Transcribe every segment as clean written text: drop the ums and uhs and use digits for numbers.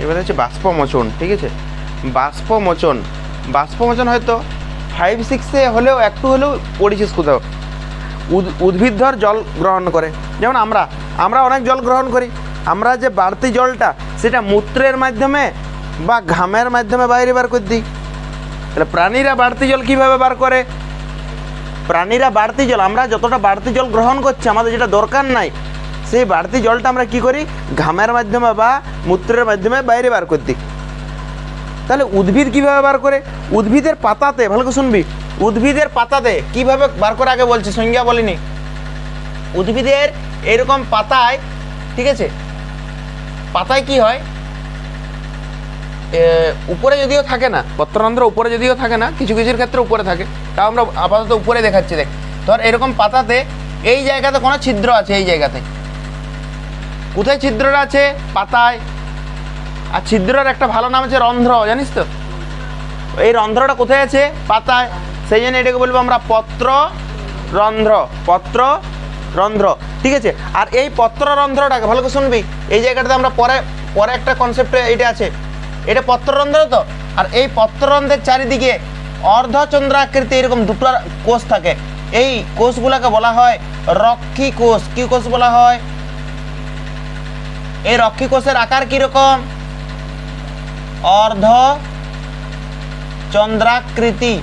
এবার হচ্ছে বাষ্পমোচন। ঠিক আছে, বাষ্পমোচন। বাষ্পমোচন হয়তো 5-6 হলেও একটু হলেও পড়েছিস কোথাও। উদ্ভিদ ধর জল গ্রহণ করে, যেমন আমরা অনেক জল গ্রহণ করি। আমরা যে বাড়তি জলটা সেটা মূত্রের মাধ্যমে বা ঘামের মাধ্যমে বাইরে বার করে দিই। তাহলে প্রাণীরা বাড়তি জল কীভাবে বার করে? প্রাণীরা বাড়তি জল, আমরা যতটা বাড়তি জল গ্রহণ করছি আমাদের যেটা দরকার নাই, সেই বাড়তি জলটা আমরা কি করি? ঘামের মাধ্যমে বা মূত্রের মাধ্যমে বাইরে বার করে দিই। তাহলে উদ্ভিদ কীভাবে বার করে? উদ্ভিদের পাতাতে, ভালো করে শুনবি, উদ্ভিদের পাতাতে কীভাবে বার করে আগে বলছি, সংজ্ঞা বলিনি। উদ্ভিদের এরকম পাতায়, ঠিক আছে, পাতায় কি হয়, উপরে যদিও থাকে না, পত্ররন্ধ্র উপরে যদিও থাকে না, কিছু কিছুর ক্ষেত্রে উপরে থাকে, তাও আমরা আপাতত উপরে দেখাচ্ছি। দেখ, ধর এরকম পাতাতে এই জায়গাতে কোনো ছিদ্র আছে, এই জায়গাতে কোথায় ছিদ্রটা আছে? পাতায়। আর ছিদ্রের একটা ভালো নাম আছে রন্ধ্র, জানিস তো? এই রন্ধ্রটা কোথায় আছে? পাতায়। সেই জন্য এটাকে বলবো আমরা পত্ররন্ধ্র, পত্ররন্ধ্র। ঠিক আছে, আর এই পত্ররন্ধ্রটাকে ভালো করে শুনবি, এই জায়গাটাতে আমরা পরে একটা কনসেপ্টে এটা আছে, এটা পত্ররন্ধ্র তো। আর এই পত্ররন্ধ্রের চারিদিকে অর্ধচন্দ্রাকৃতি এরকম দুটো কোষ থাকে, এই কোষগুলোকে বলা হয় রক্ষী কোষ। কি কোষ বলা হয়? এই রক্ষী কোষের আকার কিরকম? অর্ধচন্দ্রাকৃতি।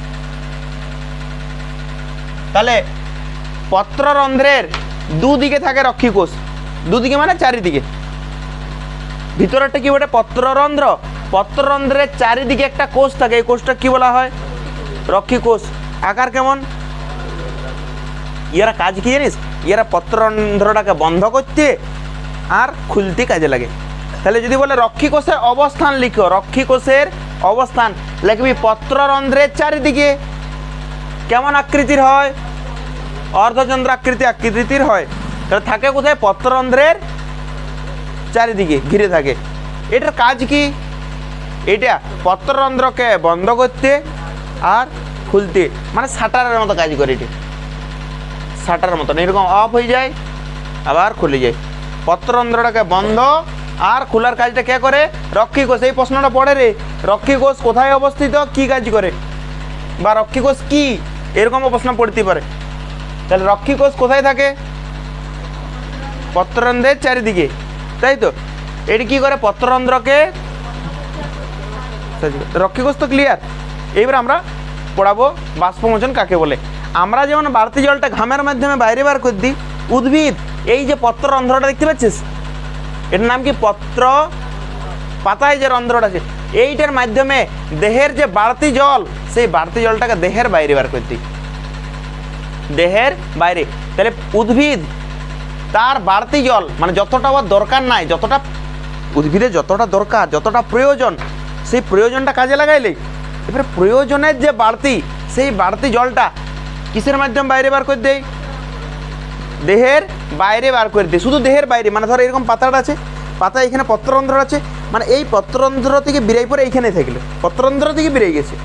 তাহলে পত্ররন্ধ্রের দুদিকে থাকে রক্ষী কোষ, দুদিকে মানে চারিদিকে। ভিতরেরটা কি বলে? পত্ররন্ধ্র। পত্ররন্ধ্রের চারিদিকে একটা কোষ থাকে, এই কোষটা কি বলা হয়? রক্ষী কোষ। আকার কেমন? ইয়ারা কাজ কি জানিস? ইয়ারা পত্ররন্ধ্রটাকে বন্ধ করতে আর খুলতে কাজে লাগে। তাহলে যদি বলে রক্ষী কোষের অবস্থান লিখো, রক্ষী কোষের অবস্থান লিখবি পত্ররন্ধ্রের চারিদিকে কেমন আকৃতির হয়? আকৃতির হয়। তাহলে থাকে কোথায়? পত্ররন্ধ্রের চারিদিকে ঘিরে থাকে। এটার কাজ কি? এটা পত্ররন্ধ্রকে বন্ধ করতে আর খুলতে, মানে শাটারের মতো কাজ করে। এটা শাটারের মতন, এরকম অফ হয়ে যায় আবার খুলে যায়। পত্ররন্ধ্রটাকে বন্ধ আর খোলার কাজটা কে করে? রক্ষী কোষ। এই প্রশ্নটা পড়ে রে, রক্ষী কোষ কোথায় অবস্থিত, কি কাজ করে, বা রক্ষী কোষ কি, এরকমও প্রশ্ন পড়তে পারে। তাহলে রক্ষী কোষ কোথায় থাকে? পত্ররন্ধ্রের চারিদিকে, তাই তো। এটি কি করে? পত্ররন্ধ্রকে, রক্ষী কোষ তো ক্লিয়ার। এইবার আমরা পড়াবো বাষ্পমোচন কাকে বলে। আমরা যেমন বাড়তি জলটা ঘামের মাধ্যমে বাইরে বার করে দিই, উদ্ভিদ এই যে পত্ররন্ধ্রটা দেখতে পাচ্ছিস, এটার নাম কি? পত্র। পাতায় যে রন্ধ্রটা আছে, এইটার মাধ্যমে দেহের যে বাড়তি জল, সেই বাড়তি জলটাকে দেহের বাইরে বার করে দিই, দেহের বাইরে। তাহলে উদ্ভিদ তার বাড়তি জল, মানে যতটা ওর দরকার নাই, যতটা উদ্ভিদের যতটা দরকার, যতটা প্রয়োজন, সেই প্রয়োজনটা কাজে লাগাইলে এবারে প্রয়োজনের যে বাড়তি, সেই বাড়তি জলটা কিসের মাধ্যমে বাইরে বার করে দেয়? দেহের বাইরে বার করে দেয়। শুধু দেহের বাইরে, মানে ধর এরকম পাতাটা আছে, পাতা এখানে পত্ররন্ধ্র আছে, মানে এই পত্ররন্ধ্র থেকে বেরিয়ে পড়ে এইখানে থাকলো, পত্ররন্ধ্র থেকে বেরিয়ে গেছে,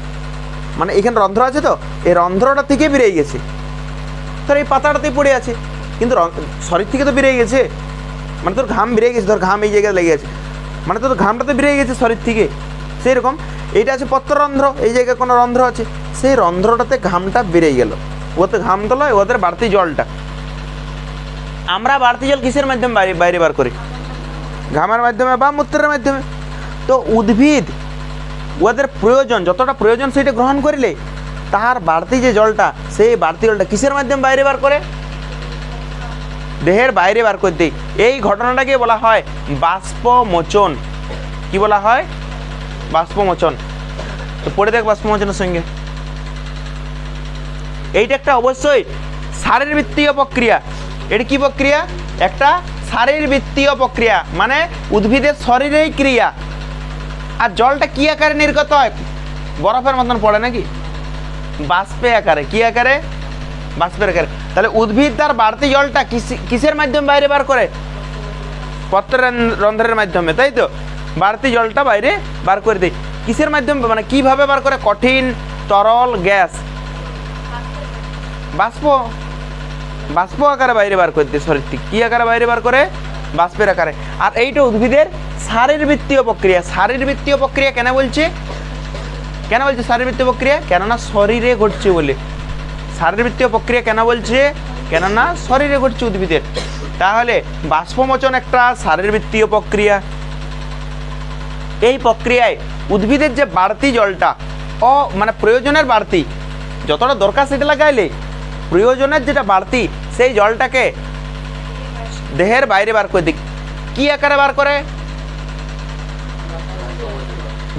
মানে এখানে রন্ধ্র আছে তো, এই রন্ধ্রটা থেকে বেরিয়ে গেছে। তোর এই পাতাটাতেই পড়ে আছে, কিন্তু শরীর থেকে তো বেরিয়ে গেছে, মানে তোর ঘাম বেরিয়ে গেছে, ধর ঘাম এই জায়গায় লেগে আছে, মানে তোর ঘামটা তো বেরিয়ে গেছে শরীর থেকে। সেই রকম এইটা আছে পত্ররন্ধ্র, এই জায়গায় কোনো রন্ধ্র আছে, সেই রন্ধ্রটাতে ঘামটা বেরিয়ে গেল, ওতে ঘাম তো লয়, ওদের বাড়তি জলটা। আমরা বাড়তি জল কিসের মাধ্যমে বাইরে বার করি? ঘামের মাধ্যমে বা মূত্রের মাধ্যমে। তো উদ্ভিদ ওদের প্রয়োজন, যতটা প্রয়োজন সেটা গ্রহণ করিলে তার বাড়তি যে জলটা, সেই বাড়তি জলটা কিসের মাধ্যমে বাইরে বার করে? দেহের বাইরে বার করে দেয়। এই ঘটনাটাকে বলা হয় বাষ্পমোচন। কি বলা হয়? বাষ্পমোচন। তো পড়ে দেখ বাষ্পমোচনের সঙ্গে। এইটা একটা অবশ্যই শারীরবৃত্তীয় প্রক্রিয়া। এটা কি প্রক্রিয়া? একটা শারীরবৃত্তীয় প্রক্রিয়া, মানে উদ্ভিদের শরীরেই ক্রিয়া। আর জলটা কি আকারে নির্গত হয়? বরফের মতন পড়ে নাকি? বাষ্পে আকারে। কি আকারে? বাষ্পের আকারে। তাহলে উদ্ভিদ তার বাড়তি জলটা কিসের মাধ্যমে বাইরে বার করে? পত্ররন্ধ্রের মাধ্যমে, তাই তো। বাড়তি জলটা বাইরে বার করে দেয় কিসের মাধ্যমে, মানে কিভাবে বার করে? কঠিন, তরল, গ্যাস, বাষ্প। বাষ্প আকারে বাইরে বার করে দেয় শরীর থেকে। কি আকারে বাইরে বার করে? বাষ্পের আকারে। আর এইটা উদ্ভিদের শারীরবৃত্তীয় প্রক্রিয়া। শারীরবৃত্তীয় প্রক্রিয়া কেন বলছে শারীরবৃত্তীয় প্রক্রিয়া? কেননা শরীরে ঘটছে বলে। শারীরবৃত্তীয় প্রক্রিয়া কেন বলছে? কেননা শরীরে ঘটছে উদ্ভিদের। তাহলে বাষ্পমোচন একটা শারীরবৃত্তীয় প্রক্রিয়া। এই প্রক্রিয়ায় উদ্ভিদের যে বাড়তি জলটা মানে প্রয়োজনের বাড়তি, যতটা দরকার সেটা লাগাইলে প্রয়োজনের যেটা বাড়তি সেই জলটাকে দেহের বাইরে বার করে দিক। কি আকারে বার করে?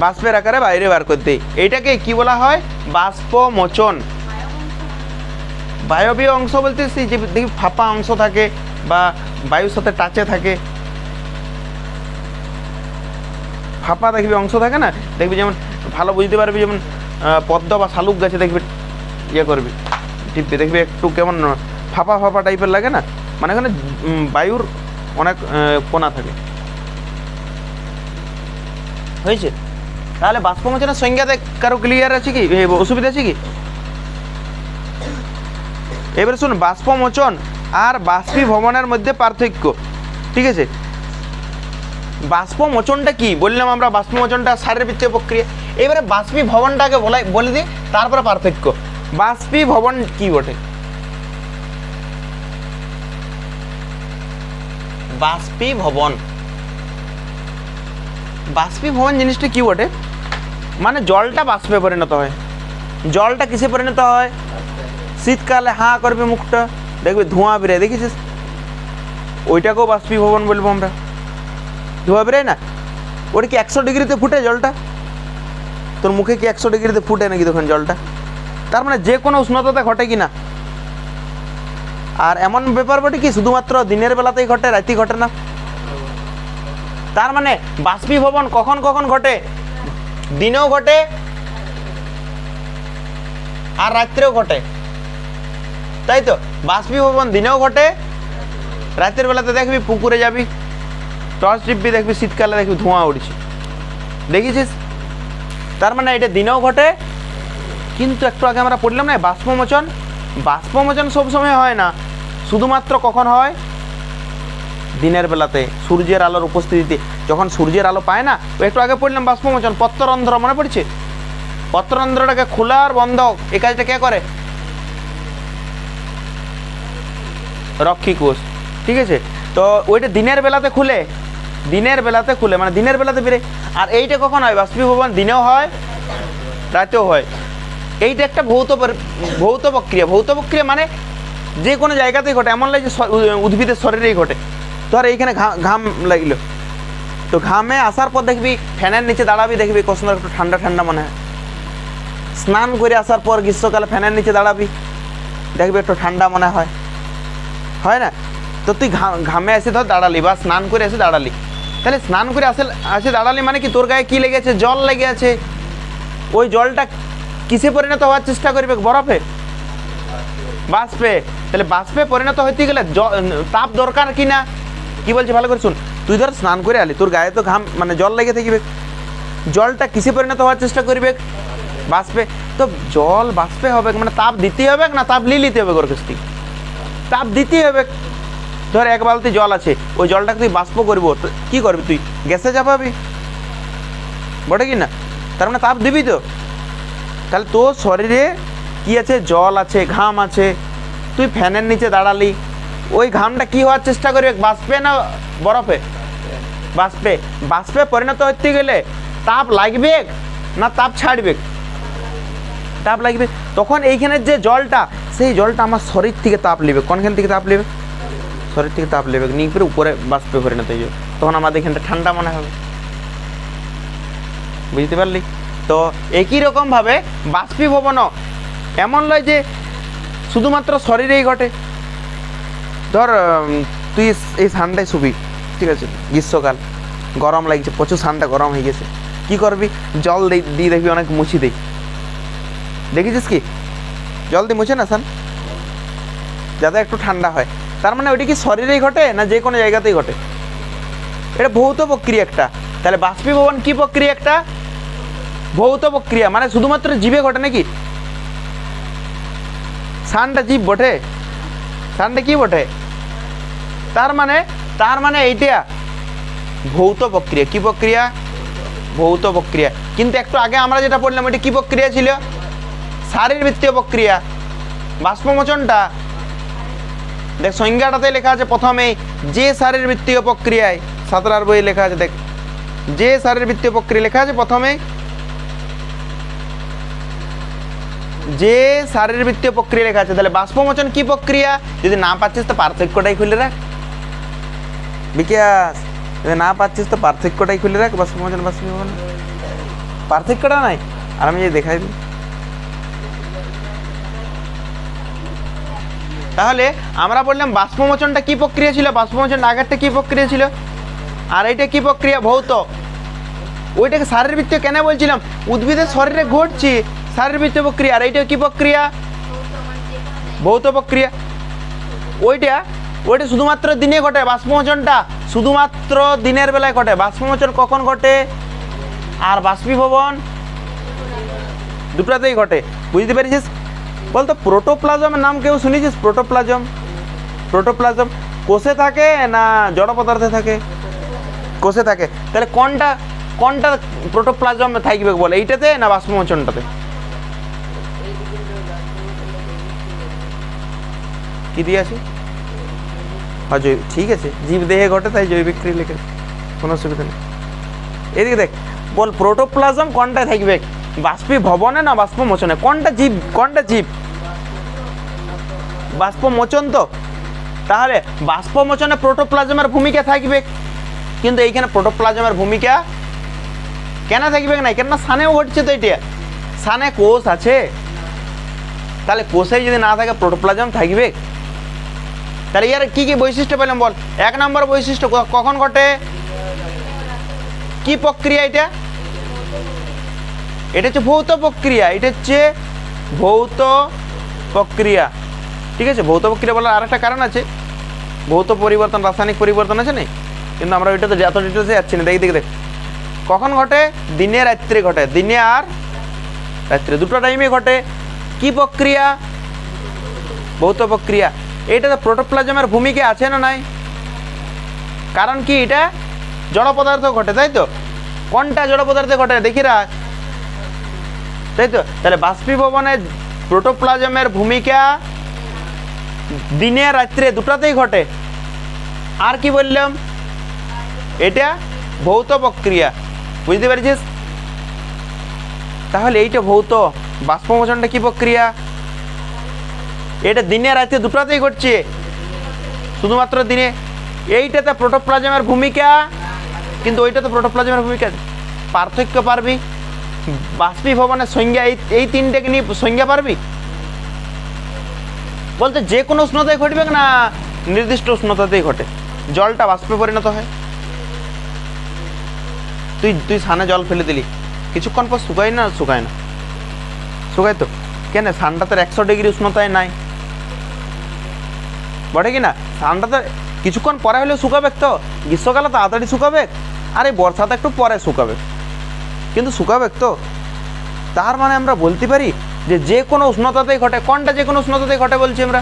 বাষ্পের আকারে বাইরে বার করে দেয়। এইটাকে কি বলা হয়? বাষ্পমোচন। বায়বীয় অংশ বলতে সেই যে দেখি ফাঁপা অংশ থাকে বা বায়ুর সাথে টাচে থাকে, ফাঁপা দেখবি অংশ থাকে না, দেখবি যেমন ভালো বুঝতে পারবি, যেমন পদ্ম বা শালুক গাছে দেখবি ইয়ে করবি টিপবি, দেখবি একটু কেমন ফাঁপা ফাঁপা টাইপের লাগে না, মানে এখানে বায়ুর অনেক কোণা থাকে। হয়েছে? তাহলে বাষ্পমোচনের সংজ্ঞা কারো ক্লিয়ার আছে কি? অসুবিধা আছে কি? এবারে শুন, বাষ্পমোচন আর বাষ্পীভবনের মধ্যে পার্থক্য। ঠিক আছে, বাষ্পমোচনটা কি বললাম আমরা? বাষ্পমোচনটা শারীরবৃত্তীয় প্রক্রিয়া। এবারে বাষ্পীভবনটাকে বলে দিই, তারপরে পার্থক্য। বাষ্পীভবন কি বটে? বাষ্পীভবন জিনিসটা কি বটে? মানে জলটা বাষ্পে পরিণত হয়। জলটা কিসে পরিণত হয়? শীতকালে হাঁ করবে মুখটা, দেখবে ধোঁয়া বেরোয়, দেখেছিস? ওইটাকেও বাষ্পীভবন বলবো আমরা। ধোঁয়া বেরোয় না? ওটা কি 100 ডিগ্রিতে ফুটে জলটা? তোর মুখে কি 100 ডিগ্রিতে ফুটে নাকি তখন জলটা? তার মানে যে কোনো উষ্ণতাতে ঘটে কি না? আর এমন ব্যাপার বটে কি শুধুমাত্র দিনের বেলাতেই ঘটে, রাতে ঘটে না। তার মানে বাষ্পীভবন কখন কখন ঘটে? দিনেও ঘটে আর রাত্রেও ঘটে, তাই তো? বাষ্পীভবন দিনেও ঘটে, রাতের বেলাতে দেখবি পুকুরে যাবি, টর্চ টিপবি, দেখবি শীতকালে দেখবি ধোঁয়া উঠছে, দেখেছিস? তার মানে এটা দিনেও ঘটে। কিন্তু একটু আগে আমরা পড়লাম না বাষ্পমোচন, বাষ্পমোচন সবসময় হয় না, শুধুমাত্র কখন হয়? দিনের বেলাতে, সূর্যের আলোর উপস্থিতিতে। যখন সূর্যের আলো পায় না, একটু আগে পড়লাম বাষ্পমোচন, পত্ররন্ধ্র মনে পড়ছে? পত্ররন্ধ্রটাকে খোলা আর বন্ধ, এই কাজটা কে করে? রক্ষী কোষ। ঠিক আছে, তো ওইটা দিনের বেলাতে খুলে, মানে দিনের বেলাতে বেরে। আর এইটা কখন হয়? বাষ্পীভবন দিনেও হয়, রাতেও হয়। এইটা একটা ভৌত প্রক্রিয়া। ভৌত প্রক্রিয়া মানে যে কোনো জায়গাতেই ঘটে, এমন লাগে যে উদ্ভিদের শরীরেই ঘটে। ধর এইখানে ঘাম লাগলো, তো ঘামে আসার পর দেখবি ফ্যানের নিচে দাঁড়াবি, দেখবি কখন একটু ঠান্ডা ঠান্ডা মনে হয়। স্নান করে আসার পর গ্রীষ্মকালে ফ্যানের নিচে দাঁড়াবি, দেখবি একটু ঠান্ডা মনে হয়, হয় না? তো তুই ঘামে এসে ধর দাঁড়ালি বা স্নান করে এসে দাঁড়ালি, তাহলে স্নান করে আসে দাঁড়ালি মানে কি তোর গায়ে কি লেগে আছে? জল লেগে আছে। ওই জলটা কিসে পরিণত হওয়ার চেষ্টা করবে? বরফে, বাষ্পে। তাহলে বাষ্পে পরিণত হইতে গেলে তাপ দরকার কি না? কি বলছে ভালো করে শুন। তুই ধর স্নান করে আলি, তোর গায়ে তো ঘাম মানে জল লেগে থাকবে, জলটা কিসে পরিণত হওয়ার চেষ্টা করবে? বাষ্পে। তো জল বাষ্পে হবে মানে তাপ দিতেই হবে না তাপ নিতে হবে? ওর কাছ থেকে তাপ দিতেই হবে। ধর 1 বালতি জল আছে, ওই জলটাকে তুই বাষ্প করবো, কি করবি? তুই গ্যাসে চাপাবি, বটে কি না? তার মানে তাপ দিবি তো। তাহলে তোর শরীরে কি আছে? জল আছে, ঘাম আছে। তুই ফ্যানের নিচে দাঁড়ালি, ওই ঘামটা কি হওয়ার চেষ্টা করবে? বাষ্পে না বরফে? বাষ্পে। বাষ্পে পরিণত হতে গেলে তাপ লাগবে না তাপ ছাড়বে? তাপ লাগবে। তখন এইখানের যে জলটা, সেই জলটা আমার শরীর থেকে তাপ নেবে। কোনখান থেকে তাপ নেবে? শরীর থেকে তাপ নেবে, নিয়ে করে উপরে বাষ্পে পরিণত হয়ে যাবে। তখন আমাদের এখানটা ঠান্ডা মনে হবে, বুঝতে পারলি? তো একই রকমভাবে বাষ্পীভবনও এমন নয় যে শুধুমাত্র শরীরেই ঘটে। ধর তুই এই ঠান্ডায় শুবি, ঠিক আছে, গ্রীষ্মকাল, গরম লাগছে, প্রচুর ঠান্ডা গরম হয়ে গেছে, কি করবি? জল দিয়ে দেখবি অনেক মুছি দেয়, দেখেছিস কি? জল দিয়ে মুছে না সান, যাতে একটু ঠান্ডা হয়। তার মানে ওইটা কি শরীরেই ঘটে না যে কোনো জায়গাতেই ঘটে? এটা ভৌত প্রক্রিয়া একটা। তাহলে বাষ্পীভবন কি প্রক্রিয়া? একটা ভৌত প্রক্রিয়া। মানে শুধুমাত্র জীবে ঘটে নাকি? সানটা জীব বটে, সানটা কি বটে? তার মানে তার মানে এইটা ভৌত প্রক্রিয়া। কি প্রক্রিয়া? ভৌত প্রক্রিয়া। কিন্তু একটু আগে আমরা যেটা পড়লাম এটা কি প্রক্রিয়া ছিল? শারীরবৃত্তীয় প্রক্রিয়া। বাষ্পমোচনটা দেখ সংজ্ঞাটাতে লেখা আছে প্রথমে, যে শারীরবৃত্তীয় প্রক্রিয়ায়, সাঁতরার বই লেখা আছে, দেখ যে শারীরবৃত্তীয় প্রক্রিয়া লেখা আছে প্রথমে, যে শারীরবৃত্তীয় প্রক্রিয়া লেখা আছে। তাহলে বাষ্পমোচন কি প্রক্রিয়া? যদি না পাচ্ছিস তো পার্থক্যটাই খুলে রাখ বিকাশ, যদি না পাচ্ছিস তো পার্থক্যটাই খুলে রাখ। বাষ্পমোচন বাষ্পীভবন পার্থক্যটা নাই, আর আমি যে দেখাই দিই। তাহলে আমরা বললাম বাষ্পমোচনটা কি প্রক্রিয়া ছিল, বাষ্পমোচন আগেরটা কি প্রক্রিয়া ছিল, আর এইটা কি প্রক্রিয়া? ভৌত। ওইটাকে শারীরবৃত্তীয় কেন বলছিলাম? উদ্ভিদের শরীরে ঘটছে শারীরবৃত্তীয় প্রক্রিয়া, আর এইটা কি প্রক্রিয়া? ভৌত প্রক্রিয়া। ওইটা শুধুমাত্র দিনে ঘটে, বাষ্পমোচনটা শুধুমাত্র দিনের বেলায় ঘটে। বাষ্পমোচন কখন ঘটে? আর বাষ্পীভবন দুটাতেই ঘটে। বুঝতে পেরেছিস? বলতো প্রোটোপ্লাজমের নাম কেউ শুনেছিস? প্রোটোপ্লাজম, প্রোটোপ্লাজম কোষে থাকে না জড় পদার্থে থাকে? কোষে থাকে। তাহলে কোনটা কোনটা প্রোটোপ্লাজম থাকবে বলে, এইটাতে না বাষ্পমোচনটাতে? কি দিয়ে আছে? ঠিক আছে, জীব দেহে ঘটে তাই জৈবিক ক্রিয়া লিখে, কোনো অসুবিধা নেই। এদিকে দেখ, বল প্রোটোপ্লাজম কোনটায় থাকবে, বাষ্পীভবনে না বাষ্পমোচনে? কোনটা জীব, কোনটা জীব? বাষ্পমোচন তো। তাহলে বাষ্পমোচনে প্রোটোপ্লাজমের ভূমিকা থাকবে, কিন্তু এইখানে প্রোটোপ্লাজমের ভূমিকা কেন থাকবে না? কেন? সানেও ঘটছে তো, এটা সানে কোষ আছে, তাহলে কোষে যদি না থাকে প্রোটোপ্লাজম থাকবে? তাহলে ইয়ার কি কি বৈশিষ্ট্য পেলাম বল? এক নম্বর বৈশিষ্ট্য কখন ঘটে, কি প্রক্রিয়া এটা? এটা হচ্ছে ভৌত প্রক্রিয়া, এটা হচ্ছে ভৌত প্রক্রিয়া। ঠিক আছে, ভৌত প্রক্রিয়া বলার আরেকটা কারণ আছে, ভৌত পরিবর্তন, রাসায়নিক পরিবর্তন আছে না, কিন্তু আমরা ওইটা তো এত ডিটেলসে যাচ্ছি না। দেখ কখন ঘটে? দিনে রাত্রে ঘটে, দিনে আর রাত্রে দুটো টাইমে ঘটে। কি প্রক্রিয়া? ভৌত প্রক্রিয়া। এইটাতে প্রোটোপ্লাজমের ভূমিকা আছে না নাই? কারণ কি, এটা জড় পদার্থ ঘটে, তাই তো? কোনটা জড় পদার্থে ঘটে দেখি রাখ, তাই তো? তাহলে বাষ্পীভবনে প্রোটোপ্লাজমের ভূমিকা দিনে রাত্রে দুটাতেই ঘটে। আর কি বললাম? এটা ভৌত প্রক্রিয়া। বুঝতে পেরেছিস? তাহলে এইটা ভৌত, বাষ্পমোচনটা কি প্রক্রিয়া? এটা দিনে রাতে দুটাতেই ঘটছে, শুধুমাত্র দিনে। এইটাতে প্রোটোপ্লাজমের ভূমিকা, কিন্তু ওইটাতে প্রোটোপ্লাজমের ভূমিকা। পার্থক্য পারবি? বাষ্পীভবনের সংজ্ঞা এই তিনটাকে নিয়ে সংজ্ঞা পারবি? বলতে যে কোনো উষ্ণতায় ঘটবে না নির্দিষ্ট উষ্ণতাতেই ঘটে? জলটা বাষ্পে পরিণত হয়। তুই সানে জল ফেলে দিলি, কিছুক্ষণ পর শুকায় না? শুকায় না? শুকায় তো। কেন? সানটা তো 100 ডিগ্রি উষ্ণতায় নাই, বটে কি না? সানটা তো কিছুক্ষণ পরে হলেও শুকাবে তো। গ্রীষ্মকালে তাড়াতাড়ি শুকাবে, আর এই বর্ষাতে একটু পরে শুকাবে, কিন্তু শুকাবে তো। তার মানে আমরা বলতে পারি যে কোনো উষ্ণতাতেই ঘটে। কোনটা যে কোনো উষ্ণতাতেই ঘটে বলছি আমরা?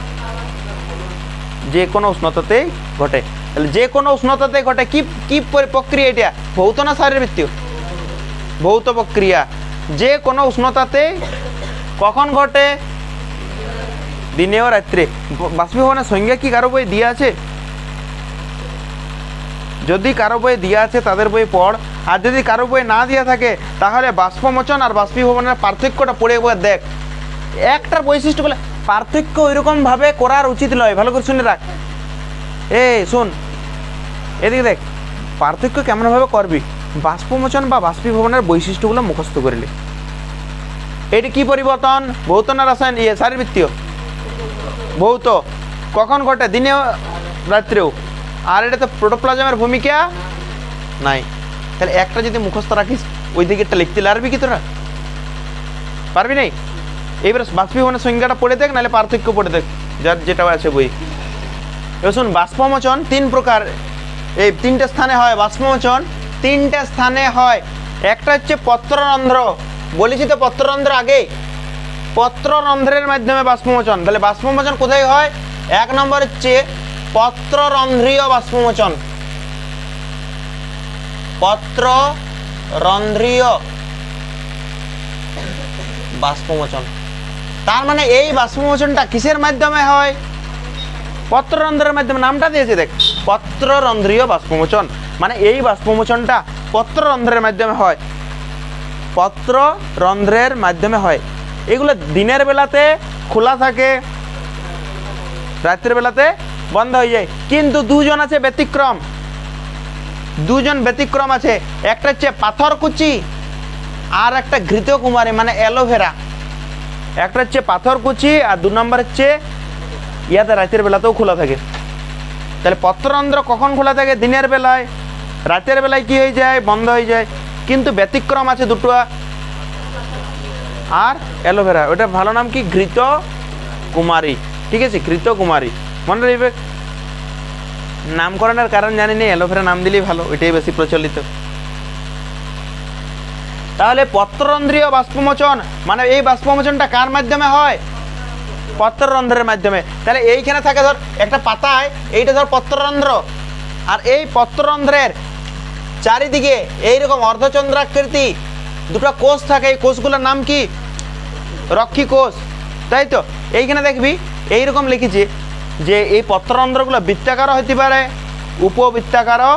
যে কোনো উষ্ণতাতেই ঘটে। তাহলে যে কোনো উষ্ণতাতেই ঘটে। কি প্রক্রিয়া এটা? ভৌত না শারীরবৃত্তীয়? ভৌত প্রক্রিয়া। যে কোনো উষ্ণতাতে কখন ঘটে? দিনে ও রাত্রে। বাষ্পীভবনের সংজ্ঞা কি কারো বই দিয়ে আছে? যদি কারো বই দিয়ে আছে তাদের বই পড়, আর যদি কারো বই না দিয়ে থাকে তাহলে বাষ্পমোচন আর বাষ্পীভবনের পার্থক্যটা পড়ে দেখ। একটার বৈশিষ্ট্য বলে পার্থক্য ওইরকমভাবে করার উচিত নয়, ভালো করে শুনে রাখ। শোন, এদিকে দেখ, পার্থক্য কেমনভাবে করবি? বাষ্পমোচন বা বাষ্পীভবনের বৈশিষ্ট্যগুলো মুখস্থ করলি। এটি কি পরিবর্তন? ভৌত না রাসায়ন শারীরবৃত্তীয়? ভৌত। কখন ঘটে? দিনে রাত্রেও। আর এটাতে প্রোটোপ্লাজমের ভূমিকা নাই। তাহলে একটা যদি মুখস্থ রাখিস, ওই দিকেরটা লিখতে পারবি কি তোরা? পারবি নাই? এইবার বাষ্পীভবনের সংজ্ঞাটা পড়ে দেখ, নাহলে পার্থক্য পড়ে দেখ, যার যেটা আছে বই। এবার শুন, বাষ্পমোচন 3 প্রকার, এই 3টে স্থানে হয়। বাষ্পমোচন 3টে স্থানে হয়। একটা হচ্ছে পত্ররন্ধ্র, বলেছি তো পত্ররন্ধ্র আগে, পত্ররন্ধ্রের মাধ্যমে বাষ্পমোচন। তাহলে বাষ্পমোচন কোথায় হয়? 1 নম্বর হচ্ছে পত্ররন্ধ্রীয় বাষ্পমোচন, পত্ররন্ধ্রীয় বাষ্পমোচন। তার মানে এই বাষ্পমোচনটা কিসের মাধ্যমে হয়? পত্ররন্ধ্রের মাধ্যমে। নামটা দিয়েছে দেখ, পত্ররন্ধ্রীয় বাষ্পমোচন, মানে এই বাষ্পমোচনটা পত্ররন্ধ্রের মাধ্যমে হয়, পত্ররন্ধ্রের মাধ্যমে হয়। এগুলো দিনের বেলাতে খোলা থাকে, রাতের বেলাতে বন্ধ হয়ে যায়। কিন্তু দুজন আছে ব্যতিক্রম, দুজন ব্যতিক্রম আছে। একটা হচ্ছে পাথরকুচি আর একটা ঘৃতকুমারী মানে অ্যালোভেরা। একটা হচ্ছে পাথরকুচি আর 2 নম্বর হচ্ছে ইয়াতে রাতের বেলাতেও খোলা থাকে। তাহলে পত্ররন্ধ্র কখন খোলা থাকে? দিনের বেলায়। রাতের বেলায় কি হয়ে যায়? বন্ধ হয়ে যায়। কিন্তু ব্যতিক্রম আছে দুটো, আর অ্যালোভেরা। ওটা ভালো নাম কি? ঘৃতকুমারী। ঠিক আছে, ঘৃতকুমারী মনে রাখবে। নামকরণের কারণ জানি না, অ্যালোভেরা নাম দিলেই ভালো, ওইটাই বেশি প্রচলিত। তাহলে পত্ররন্ধ্রীয় বাষ্পমোচন মানে এই বাষ্পমোচনটা কার মাধ্যমে হয়? পত্ররন্ধ্রের মাধ্যমে। তাহলে এইখানে থাকে ধর একটা পাতায়, এইটা ধর পত্ররন্ধ্র, আর এই পত্ররন্ধ্রের চারিদিকে এইরকম অর্ধচন্দ্রাকৃতি দুটো কোষ থাকে। এই কোষগুলোর নাম কি? রক্ষী কোষ, তাই তো? এইখানে দেখবি এইরকম লিখেছি যে এই পত্ররন্ধ্রগুলো বৃত্তাকারও হতে পারে, উপবৃত্তাকারও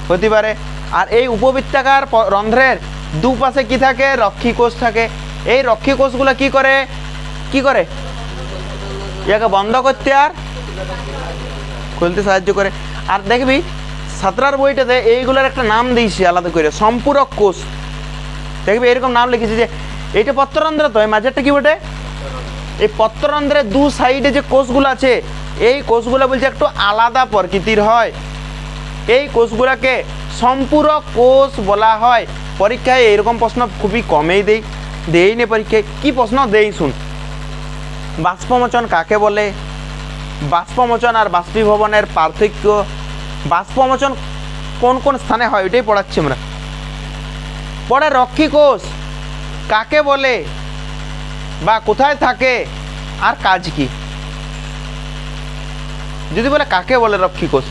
হতে পারে। আর এই উপবৃত্তাকার রন্ধ্রের দুপাশে কি থাকে? রক্ষী কোষ থাকে। এই রক্ষী কোষগুলো কি করে? ইয়াকে বন্ধ করতে আর খুলতে সাহায্য করে। আর দেখবি 17 বইটাতে এইগুলোর একটা নাম দিয়েছি আলাদা করে, সম্পূরক কোষ। দেখবি এরকম নাম লিখেছি যে এইটা পত্ররন্ধ্র, তো এই মাঝেরটা কি বটে? এই পত্ররন্ধ্রের 2 সাইডে যে কোষগুলো আছে, এই কোষগুলো বলছে একটু আলাদা প্রকৃতির হয়। এই কোষগুলোকে সম্পূরক কোষ বলা হয়। পরীক্ষায় এইরকম প্রশ্ন খুবই কমেই দেই নে পরীক্ষায়। কি প্রশ্ন দেই শুন। বাষ্পমোচন কাকে বলে? বাষ্পমোচন আর বাষ্পীভবনের পার্থক্য, বাষ্পমোচন কোন কোন স্থানে হয় ওইটাই পড়াচ্ছি আমরা। পরে রক্ষী কোষ কাকে বলে বা কোথায় থাকে আর কাজ কি? যদি বলে কাকে বলে রক্ষী কোষ,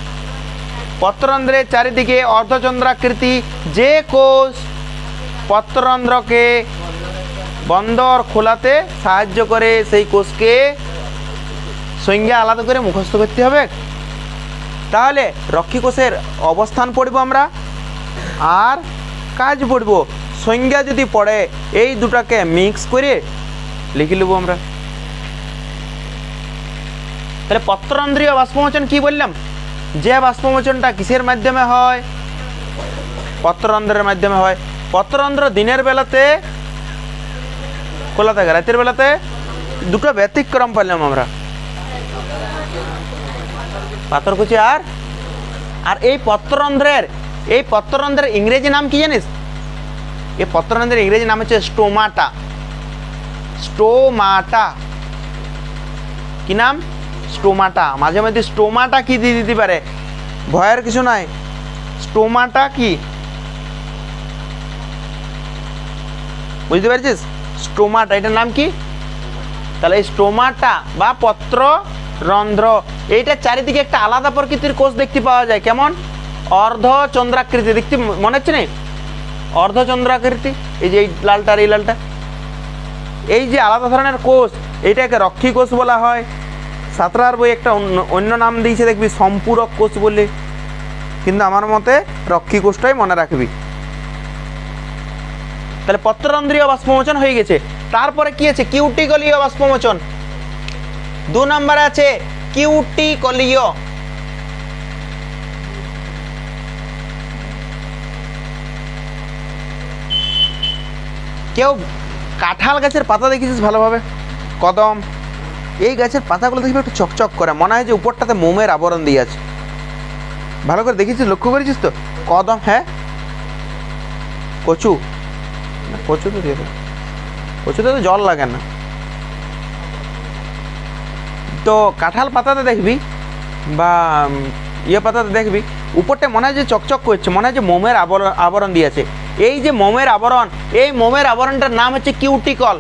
পত্ররন্ধ্রের চারিদিকে অর্ধচন্দ্রাকৃতি যে কোষ পত্ররন্ধ্রকে বন্দর খোলাতে সাহায্য করে, সেই কোষকে সংজ্ঞা আলাদা করে মুখস্থ করতে হবে। তাহলে রক্ষী কোষের অবস্থান পড়ব আমরা আর কাজ পড়ব। সংজ্ঞা যদি পড়ে এই দুটাকে মিক্স করে লিখে নেব আমরা। তাহলে পত্ররন্ধ্রীয় বাষ্পমোচন কি বললাম? যে বাষ্পমোচনটা কিসের মাধ্যমে হয়? পত্ররন্ধ্রের মাধ্যমে হয়। পত্ররন্ধ্র দিনের বেলাতে খোলা থাকে, রাতের বেলাতে দুটো ব্যতিক্রম পেলাম আমরা, পাথরকুচি আর এই পত্ররন্ধ্রের ইংরেজি নাম কি জানিস? এই পত্ররন্ধ্রের ইংরেজি নাম হচ্ছে স্টোমাটা। স্টোমাটা কি নাম? স্টোমাটা। মাঝে মাঝে স্টোমাটা কি দিয়ে দিতে পারে, ভয়ের কিছু নাই। স্টোমাটা কি বুঝতে পারছিস? স্টোমাটা এটার নাম কি? তাহলে এই স্টোমাটা বা পত্ররন্ধ্র, এইটার চারিদিকে একটা আলাদা প্রকৃতির কোষ দেখতে পাওয়া যায়। কেমন? অর্ধচন্দ্রাকৃতি। দেখতে মনে হচ্ছে না? অর্ধচন্দ্রাকৃতি, এই যে এই লালটা আর এই লালটা, এই যে আলাদা ধরনের কোষ, এইটাকে রক্ষী কোষ বলা হয়। 17 বই একটা অন্য নাম দিয়েছে দেখবি, সম্পূরক কোষ বলে, কিন্তু আমার মতে রক্ষী কোষটাই মনে রাখবি। তাহলে পত্ররন্ধ্রীয় বাষ্পমোচন হয়ে গেছে। তারপরে কি আছে? কিউটিকলীয় বাষ্পমোচন। 2 নম্বরে আছে কিউটিকলীয়। কেউ কাঁঠাল গাছের পাতা দেখেছিস ভালোভাবে? কদম, এই গাছের পাতাগুলো দেখবি একটু চকচক করে, মনে হয় যে উপরটাতে মোমের আবরণ দিয়ে আছে। ভালো করে দেখেছিস? লক্ষ্য করেছিস তো? কদম, হ্যাঁ। কচু, কচু তো দিয়ে দেবে, কচুতে তো জল লাগে না। তো কাঁঠাল পাতাতে দেখবি বা পাতাতে দেখবি উপরটা মনে হয় যে চকচক করছে, মনে হয় যে মোমের আবরণ দিয়েছে। এই যে মোমের আবরণ, এই মোমের আবরণটার নাম হচ্ছে কিউটিকল।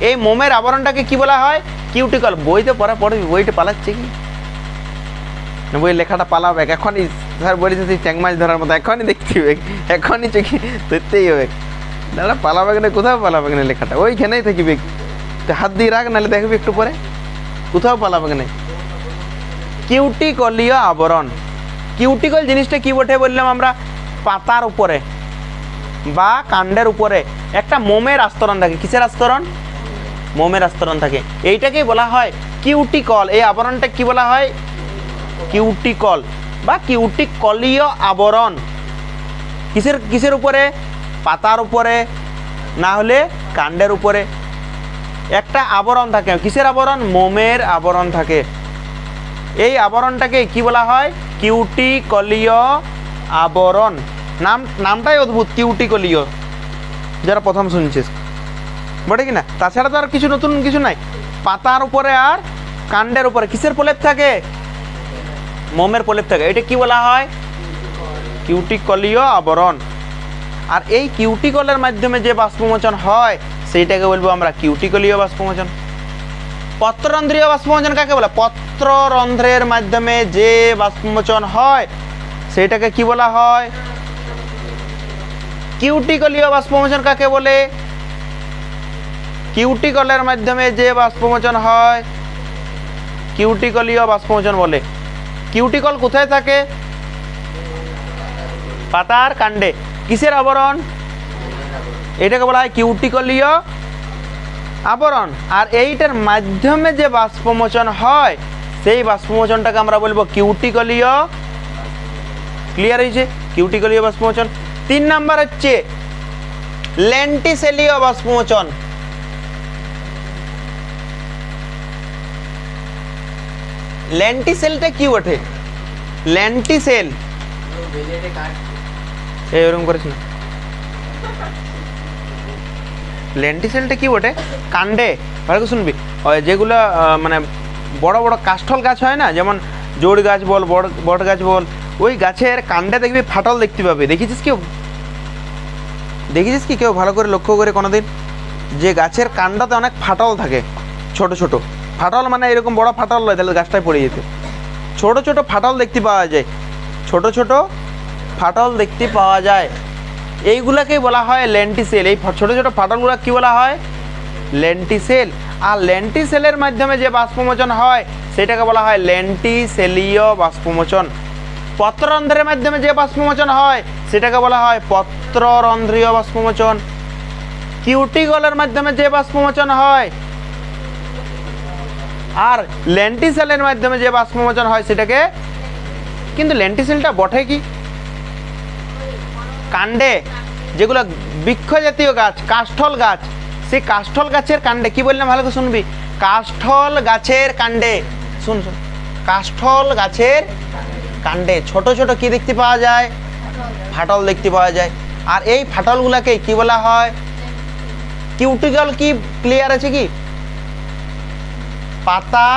এই মোমের আবরণটাকে কি বলা হয়? কিউটিকল। বইতে পড়া পড়বি, বইটা পালাচ্ছে কি? বই লেখাটা পালাবে এখনই, স্যার বলেছে তুই ট্যাং মাছ ধরার মতো এখনই দেখতে হবে, এখনই চোখে ধরতেই হবে। দাদা পালাবে না, কোথাও পালাবে না, লেখাটা ওইখানেই থাকবে, হাত দিয়ে রাখ, নাহলে দেখবি একটু পরে কোথাও পালাবে না। কিউটিকলীয় আবরণ, কিউটিকল জিনিসটা কি বটে বললাম আমরা, পাতার উপরে বা কাণ্ডের উপরে একটা মোমের আস্তরণ থাকে। কিসের আস্তরণ? মোমের আস্তরণ থাকে, এইটাকেই বলা হয় কিউটিকল। এই আবরণটা কি বলা হয়? কিউটিকল বা কিউটিকলীয় আবরণ। কিসের কিসের উপরে? পাতার উপরে না হলে কাণ্ডের উপরে একটা আবরণ থাকে। কিসের আবরণ? মোমের আবরণ থাকে। এই আবরণটাকে কি বলা হয়? কিউটিকলীয় আবরণ। নামটাই অদ্ভুত, কিউটিকলীয়, যারা প্রথম শুনছিস বটে কিনা। তাছাড়া তো আর কিছু নতুন কিছু নাই। পাতার উপরে আর কাণ্ডের উপরে কিসের প্রলেপ থাকে? মোমের প্রলেপ থাকে। এটা কি বলা হয়? কিউটিকলীয় আবরণ। আর এই কিউটিকলের মাধ্যমে যে বাষ্পমোচন হয় সেইটাকে বলবো আমরা কিউটিকলীয় বাষ্পমোচন। পত্ররন্ধ্রীয় বাষ্পমোচন কাকে বলে? পত্ররন্ধ্রের মাধ্যমে যে বাষ্পমোচন হয় সেইটাকে কি বলা হয়? কিউটিকলীয় বাষ্পমোচন কাকে বলে? কিউটিকলের মাধ্যমে যে বাষ্পমোচন হয় কিউটিকলীয় বাষ্পমোচন বলে। কিউটিকল কোথায় থাকে? পাতার কাণ্ডে। কিসের আবরণ? এটাকে বলা হয় কিউটিকলীয় আবরণ। আর এইটার মাধ্যমে যে বাষ্পমোচন হয় সেই বাষ্পমোচনটাকে আমরা বলবো কিউটিকলীয়। ক্লিয়ার হয়েছে? কিউটিকলীয় বাষ্পমোচন। 3 নাম্বার হচ্ছে ল্যান্টিসেলীয় বাষ্পমোচন। ল্যান্টিসেলটা কি বটে? ল্যান্টিসেল এরকম করেছ না। ল্যান্টিসেলটা কি বটে? কাণ্ডে, ভালো করে শুনবি, যেগুলো মানে বড় বড় কাষ্ঠল গাছ হয় না, যেমন জোড় গাছ বল, বট গাছ বল, ওই গাছের কাণ্ডে দেখবি ফাটল দেখতে পাবে। দেখেছিস কেউ? দেখেছিস কি কেউ ভালো করে লক্ষ্য করে কোনোদিন? যে গাছের কাণ্ডতে অনেক ফাটল থাকে, ছোট ছোট ফাটল, মানে এরকম বড় ফাটল নয়, তাহলে গাছটায় পড়ে যেত। ছোট ছোট ফাটল দেখতে পাওয়া যায়, ছোট ছোট ফাটল দেখতে পাওয়া যায়। এইগুলাকেই বলা হয় ল্যান্টিসেল। এই ছোট ছোট ফাটলগুলো কি বলা হয়? ল্যান্টিসেল। আর ল্যান্টিসেলের মাধ্যমে যে বাষ্পমোচন হয় সেটাকে বলা হয় ল্যান্টিসেলীয় বাষ্পমোচন। পত্ররন্ধ্রের মাধ্যমে যে বাষ্পমোচন হয় সেটাকে বলা হয় পত্ররন্ধ্রীয় বাষ্পমোচন। কিউটিকলের মাধ্যমে যে বাষ্পমোচন হয় আর ল্যান্টিসেলের মাধ্যমে যে বাষ্পমোচন হয় সেটাকে, কিন্তু ল্যান্টিসেলটা বটে কি কাণ্ডে, যেগুলো বৃক্ষ জাতীয় গাছ, কাষ্ঠল গাছ, সেই কাষ্ঠল গাছের কাণ্ডে। কি বললাম ভালো করে শুনবি? কাষ্ঠল গাছের কাণ্ডে। শুন শুন, কাষ্ঠল গাছের কাণ্ডে ছোট ছোট কি দেখতে পাওয়া যায়? ফাটল দেখতে পাওয়া যায়। আর এই ফাটলগুলোকে কি বলা হয়? কিউটিকল। কি ক্লিয়ার আছে কি? পাতা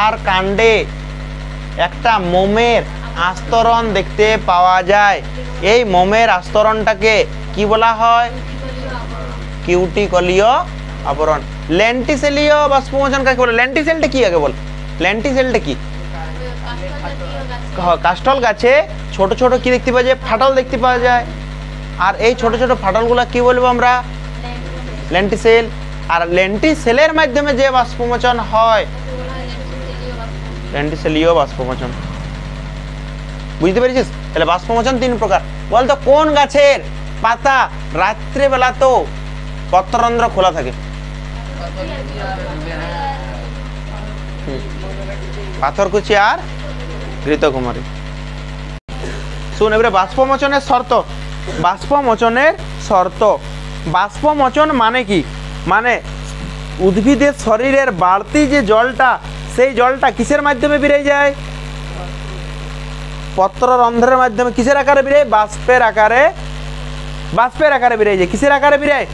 আর কাণ্ডে একটা মোমের আস্তরণ দেখতে পাওয়া যায়। এই মোমের আস্তরণটাকে কি বলা হয়? কিউটিকলীয় আবরণ। ল্যান্টিসেলীয় বাষ্পমোচন কাকে বলে? ল্যান্টিসেলটা কি আগে বল? ল্যান্টিসেলটা কি? কাষ্ঠল গাছে ছোট ছোট কি দেখতে পাওয়া যায়? ফাটল দেখতে পাওয়া যায়। আর এই ছোট ছোট ফাটলগুলো কি বলবো আমরা? ল্যান্টিসেল। আর ল্যান্টিসেলের মাধ্যমে যে বাষ্পমোচন হয় ল্যান্টিসেলীয় বাষ্পমোচন। বুঝতে পেরেছিস? তাহলে বাষ্পমোচন 3 প্রকার। বলতো কোন গাছের পাতা রাত্রেবেলা তো পত্ররন্ধ্র খোলা থাকে? পাথরকুচি আর ঘৃতকুমারী। শুন এবারে বাষ্পমোচনের শর্ত। বাষ্পমোচনের শর্ত। বাষ্পমোচন মানে কি? মানে উদ্ভিদের শরীরের বাড়তি যে জলটা, সেই জলটা কিসের মাধ্যমে বেরিয়ে যায়? পত্ররন্ধ্রের মাধ্যমে। কিসের আকারে বেরোয়? বাষ্পের আকারে। বাষ্পের আকারে বেরিয়ে যায়। কিসের আকারে বেরোয়?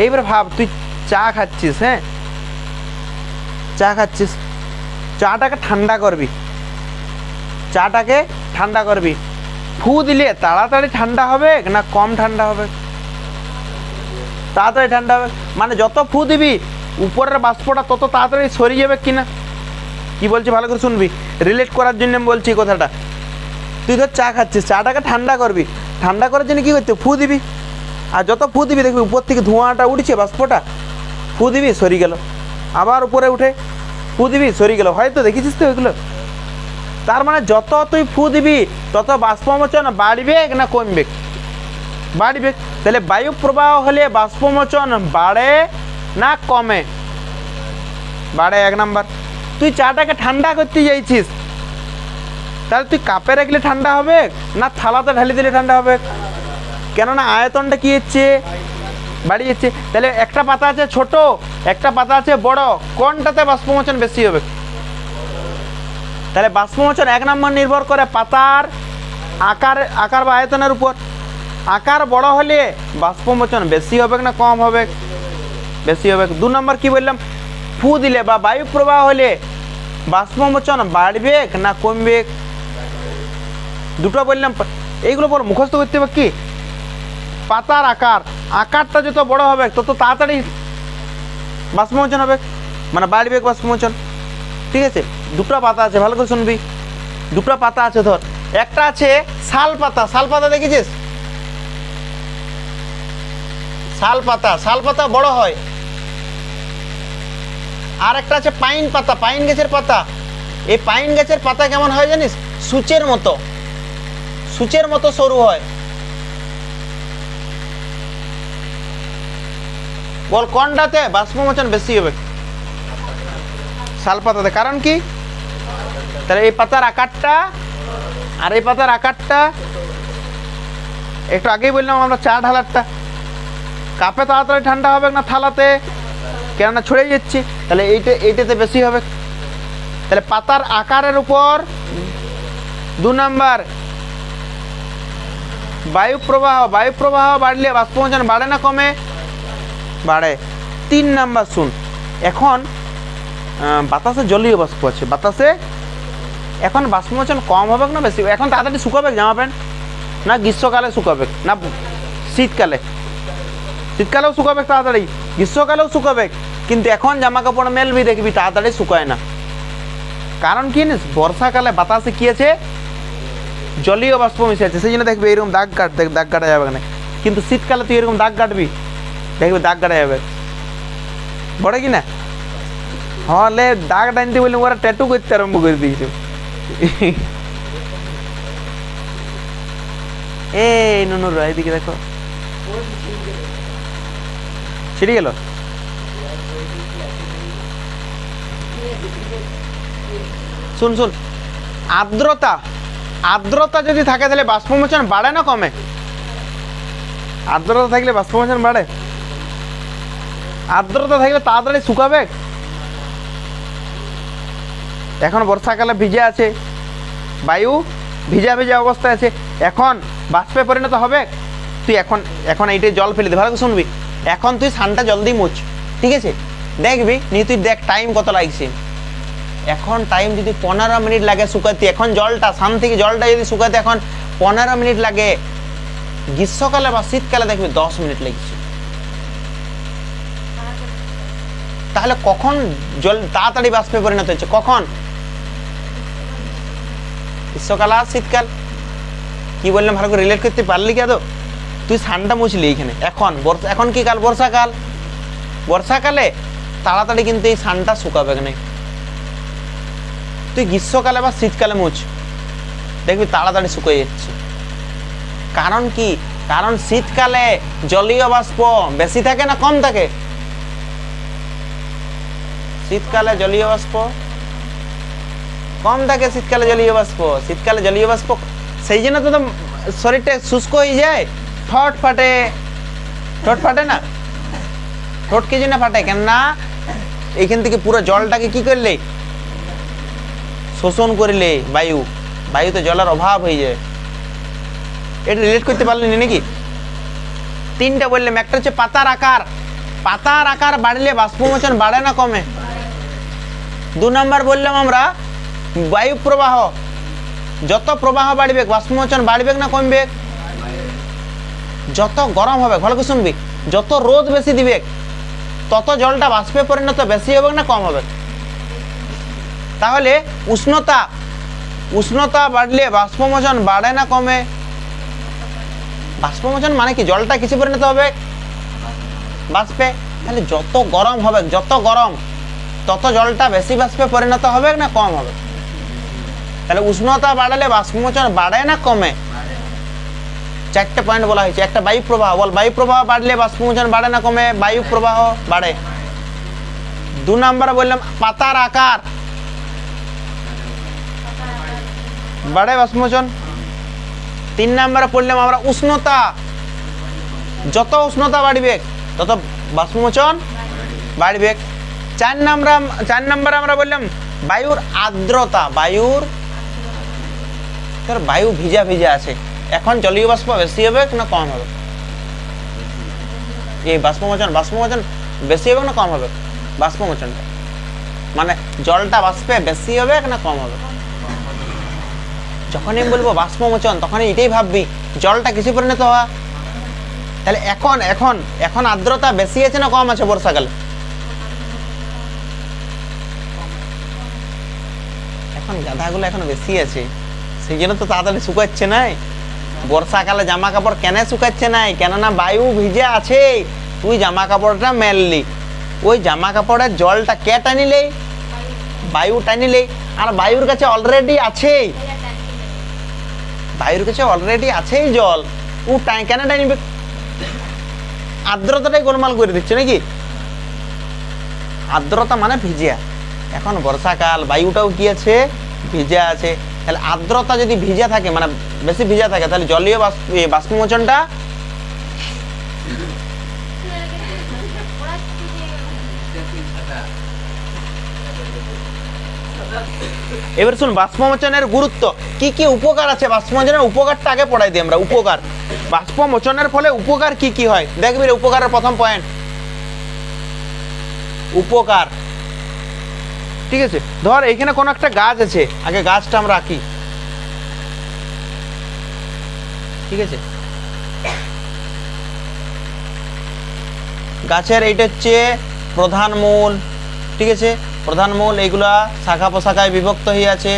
এইবার ভাব, তুই চা খাচ্ছিস, হ্যাঁ চা খাচ্ছিস, চাটাকে ঠান্ডা করবি, চাটাকে ঠান্ডা করবি, ফু দিলে তাড়াতাড়ি ঠান্ডা হবে না কম ঠান্ডা হবে? তাড়াতাড়ি ঠান্ডা হবে। মানে যত ফু দিবি উপরের বাষ্পটা তত তাড়াতাড়ি সরে যাবে কিনা? কি বলছি ভালো করে শুনবি, রিলেট করার জন্য আমি বলছি এই কথাটা। তুই ধর চা খাচ্ছিস, চাটাকে ঠান্ডা করবি, ঠান্ডা করার জন্য কী করতে ফু দিবি, আর যত ফু দিবি দেখবি উপর থেকে ধোঁয়াটা উঠছে, বাষ্পটা, ফু দিবি সরি গেল, আবার উপরে উঠে ফু দিবি সরি গেল, হয়তো দেখেছিস তো ওইগুলো। তার মানে যত তুই ফু দিবি তত বাষ্পমোচন বাড়বে না কমবে? বাড়বে। তাহলে বায়ু প্রবাহ হলে বাষ্পমোচন বাড়ে না কমে? বাড়ে, 1 নাম্বার। তুই চাটাকে ঠান্ডা করতে চাইছিস, তাহলে তুই কাপে রাখলে ঠান্ডা হবে না থালাতে ঢালি দিলে ঠান্ডা হবে? কেননা আয়তনটা কী হচ্ছে, বাড়ি যাচ্ছে। তাহলে একটা পাতা আছে ছোট, একটা পাতা আছে বড়, কোনটাতে বাষ্পমোচন বেশি হবে? তাহলে বাষ্পমোচন 1 নম্বর নির্ভর করে পাতার আকার বা আয়তনের উপর। আকার বড় হলে বাষ্পমোচন বেশি হবে না কম হবে? বেশি হবে। 2 নম্বর কি বললাম, ফু দিলে বা বায়ু প্রবাহ হলে বাষ্পমোচন বাড়বে না কমবে? দুটো বললাম, এইগুলো বল মুখস্থ করতে হবে। কি পাতার আকারটা যত বড় হবে তত তাড়াতাড়ি বাষ্পমোচন হবে, মানে বাড়বে বাষ্পমোচন। ঠিক আছে, দুটো পাতা আছে, ভালো করে শুনবি। দুটো পাতা আছে, ধর একটা আছে শাল পাতা, শাল পাতা দেখেছিস? শাল পাতা বড় হয়। আর একটা আছে পাইন পাতা, পাইন গাছের পাতা। এই পাইন গাছের পাতা কেমন হয় জানিস? সূচের মতো সরু হয়। বল কোনটাতে বাষ্পমোচন বেশি হবে? শাল পাতাতে। কারণ কি? তাহলে এই পাতার আকারটা আর এই পাতার আকারটা, একটু আগেই বললাম আমরা চা ঢালারটা, কাপে তাড়াতাড়ি ঠান্ডা হবে না থালাতে, কেননা ছড়ে যাচ্ছে, তাহলে এইটাতে বেশি হবে। তাহলে পাতার আকারের উপর। 2 নাম্বার বায়ু প্রবাহ বাড়লে বাষ্পমোচন বাড়ে না কমে? বাড়ে। 3 নাম্বার শুন, এখন বাতাসে জলীয় বাষ্প আছে, বাতাসে এখন বাষ্পমোচন কম হবে না বেশি? এখন তাড়াতাড়ি শুকাবে জামা প্যান্ট, না গ্রীষ্মকালে শুকাবে না শীতকালে? শীতকালেও শুকাবে তাড়াতাড়ি, গ্রীষ্মকালেও শুকাবে, কিন্তু এখন জামা কাপড় মেলবি দেখবি তাড়াতাড়ি শুকায় না। কারণ কি জানিস? বর্ষাকালে বাতাসে কি আছে? জলীয় বাষ্প মিশে আছে, সেই জন্য দেখবি এরকম দাগ কাটা যাবে না। কিন্তু শীতকালে তুই এরকম দাগ কাটবি দেখবি দাগ কাটা যাবে, বড় কি না? হলে দাগ টানতে বললে ওরা ট্যাটু করতে আরম্ভ করে দিয়েছে। এই নুনুর এদিকে দেখো, ছিড়ে গেল। শুন আর্দ্রতা যদি থাকে তাহলে বাষ্পমোচন বাড়ে না কমে? আর্দ্রতা থাকলে বাষ্পমোচন বাড়ে। আর্দ্রতা থাকলে তাড়াতাড়ি শুকাবে। এখন বর্ষাকালে ভিজে আছে, বায়ু ভিজা অবস্থায় আছে, এখন বাষ্পে পরিণত হবে। তুই এখন এইটাই জল ফেলে দে, ভালো করে শুনবি। এখন তুই সানটা জলদি মুছ, ঠিক আছে? দেখবি নি, তুই দেখ টাইম কত লাগছে। এখন টাইম যদি 15 মিনিট লাগে শুকাতে, এখন জলটা সান থেকে জলটা যদি শুকাতে এখন 15 মিনিট লাগে, গ্রীষ্মকালে বা শীতকালে দেখবি 10 মিনিট লাগছে। তাহলে কখন জল তাড়াতাড়ি বাষ্পে পরিণত হচ্ছে? কখন? গ্রীষ্মকাল আর শীতকাল। কি বললাম ভালো করে রিলেট করতে পারলি কি? আদৌ তুই সানটা মুছলি এইখানে, এখন কি কাল? বর্ষাকালে তাড়াতাড়ি কিন্তু এই সানটা শুকাবে না। তুই গ্রীষ্মকালে বা শীতকালে মুছ, দেখবি তাড়াতাড়ি শুকিয়ে যাচ্ছে। কারণ কি? কারণ শীতকালে জলীয় বাষ্প বেশি থাকে না কম থাকে? শীতকালে জলীয় বাষ্প কম থাকে। শীতকালে জলীয় বাষ্প সেই জন্য তো শরীরটা শুষ্ক হয়ে যায়, ঠোঁট ফাটে না? ঠোঁট কি জন্য ফাটে? কেননা এইখান থেকে পুরো জলটাকে কি করলে শোষণ করলে বায়ুতে জলের অভাব হয়ে যায়। এটা রিলেট করতে পারলি নাকি? 3টা বললাম, একটা হচ্ছে পাতার আকার বাড়লে বাষ্পমোচন বাড়ে না কমে? 2 নাম্বার বললাম আমরা বায়ু প্রবাহ, যত প্রবাহ বাড়বে বাষ্পমোচন বাড়বে না কমবে? যত গরম হবে, ভালো করে শুনবি, যত রোদ বেশি দিবে তত জলটা বাষ্পে পরিণত বেশি হবে না কম হবে? তাহলে উষ্ণতা উষ্ণতা বাড়লে বাষ্পমোচন বাড়ে না কমে? বাষ্পমোচন মানে কি, জলটা কিসে পরিণত হবে? বাষ্পে। তাহলে যত গরম হবে, যত গরম তত জলটা বেশি বাষ্পে পরিণত হবে না কম হবে? তাহলে উষ্ণতা বাড়লে বাষ্পমোচন বাড়ে না কমে? চারটে পয়েন্ট বলা হয়েছে। একটা বায়ু প্রবাহ, বল বায়ু প্রবাহ বাড়লে বাষ্পমোচন বাড়ে না কমে? বায়ু প্রবাহ বাড়ে। 2 নম্বরে বললাম পাতার আকার বাড়ে বাষ্পমোচন। 3 নম্বরে পড়লাম আমরা উষ্ণতা, যত উষ্ণতা বাড়বে তত বাষ্পমোচন বাড়বে। 4 নম্বরে আমরা বললাম বায়ুর আর্দ্রতা, বায়ু ভিজা ভিজা আছে, এখন জলীয় বাষ্প বেশি হবে না কম হবে? এই বাষ্পমোচন বেশি হবে না কম হবে? বাষ্পমোচনটা মানে জলটা বাষ্পে বেশি হবে না কম হবে? যখনই আমি বলবো বাষ্পমোচন তখন এটাই ভাববি জলটা কিসে পরিণত হওয়া। তাহলে এখন আর্দ্রতা বেশি আছে না কম আছে বর্ষাকালে? এখন গাধাগুলো এখন বেশি আছে, সেই জন্য তো তাড়াতাড়ি শুকাচ্ছে নাই। বর্ষাকালে জামা কাপড় কেন শুকাচ্ছে নাই? কেননা বায়ু ভিজে আছে, তুই জামা কাপড়টা মেললি, ওই জামা কাপড়ের জলটা কে টানিলে? বায়ু টানিলে। আর বায়ুর কাছে অলরেডি আছেই, জল, ও কেন টানিবে? আর্দ্রতাটাই গোলমাল করে দিচ্ছে নাকি? আর্দ্রতা মানে ভিজা, এখন বর্ষাকাল, বায়ুটাও কি আছে? ভিজা আছে। তাহলে আর্দ্রতা যদি ভিজা থাকে মানে বেশি ভিজা থাকে, তাহলে জলীয় বাষ্পমোচনটা এবার শুন বাষ্পমোচনের গুরুত্ব কি কি, উপকার আছে বাষ্পমোচনের। উপকারটা আগে পড়াই দিই আমরা। উপকার, বাষ্পমোচনের ফলে উপকার কি কি হয় দেখবি। উপকারের প্রথম পয়েন্ট উপকার, ঠিক আছে? ধর এইখানে কোন একটা গাছ আছে, আগে গাছটা আমরা আঁকি, ঠিক আছে? গাছের এইটা হচ্ছে প্রধান মূল, ঠিক আছে? প্রধান মূল, এইগুলা শাখা প্রশাখায় বিভক্ত হয়ে আছে।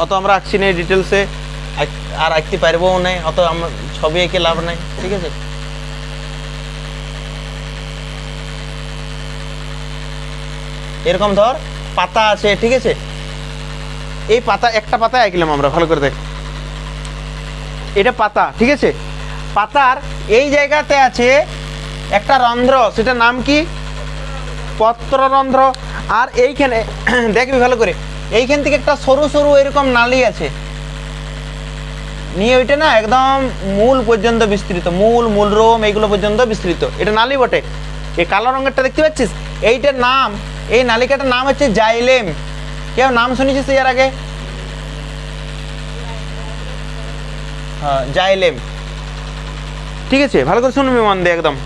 অত আমরা আঁকছি না ডিটেলসে, আর আঁকতে পারবো না, অত আমরা ছবি এঁকে লাভ নাই, ঠিক আছে? এরকম ধর পাতা আছে, ঠিক আছে? এই পাতা, একটা পাতা আঁকলাম আমরা, ভালো করে দেখ, এটা পাতা, ঠিক আছে? পাতার এই জায়গাতে আছে একটা রন্ধ্র, সেটার নাম কি? পত্ররন্ধ্র। আর এইখানে দেখবি ভালো করে, এইখান থেকে একটা সরু সরু এরকম নালী আছে, নিয়ে ওইটা না একদম মূল পর্যন্ত বিস্তৃত, মূলরোম এইগুলো পর্যন্ত বিস্তৃত। এটা নালী বটে। এই কালো রঙেরটা দেখতে পাচ্ছিস, এইটার নাম, এই নালিকাটার নাম হচ্ছে জাইলেম। কেউ নাম শুনেছিস এর আগে? হ্যাঁ, জাইলেম, ঠিক আছে? ভালো করে শুনবি মন দিয়ে একদম।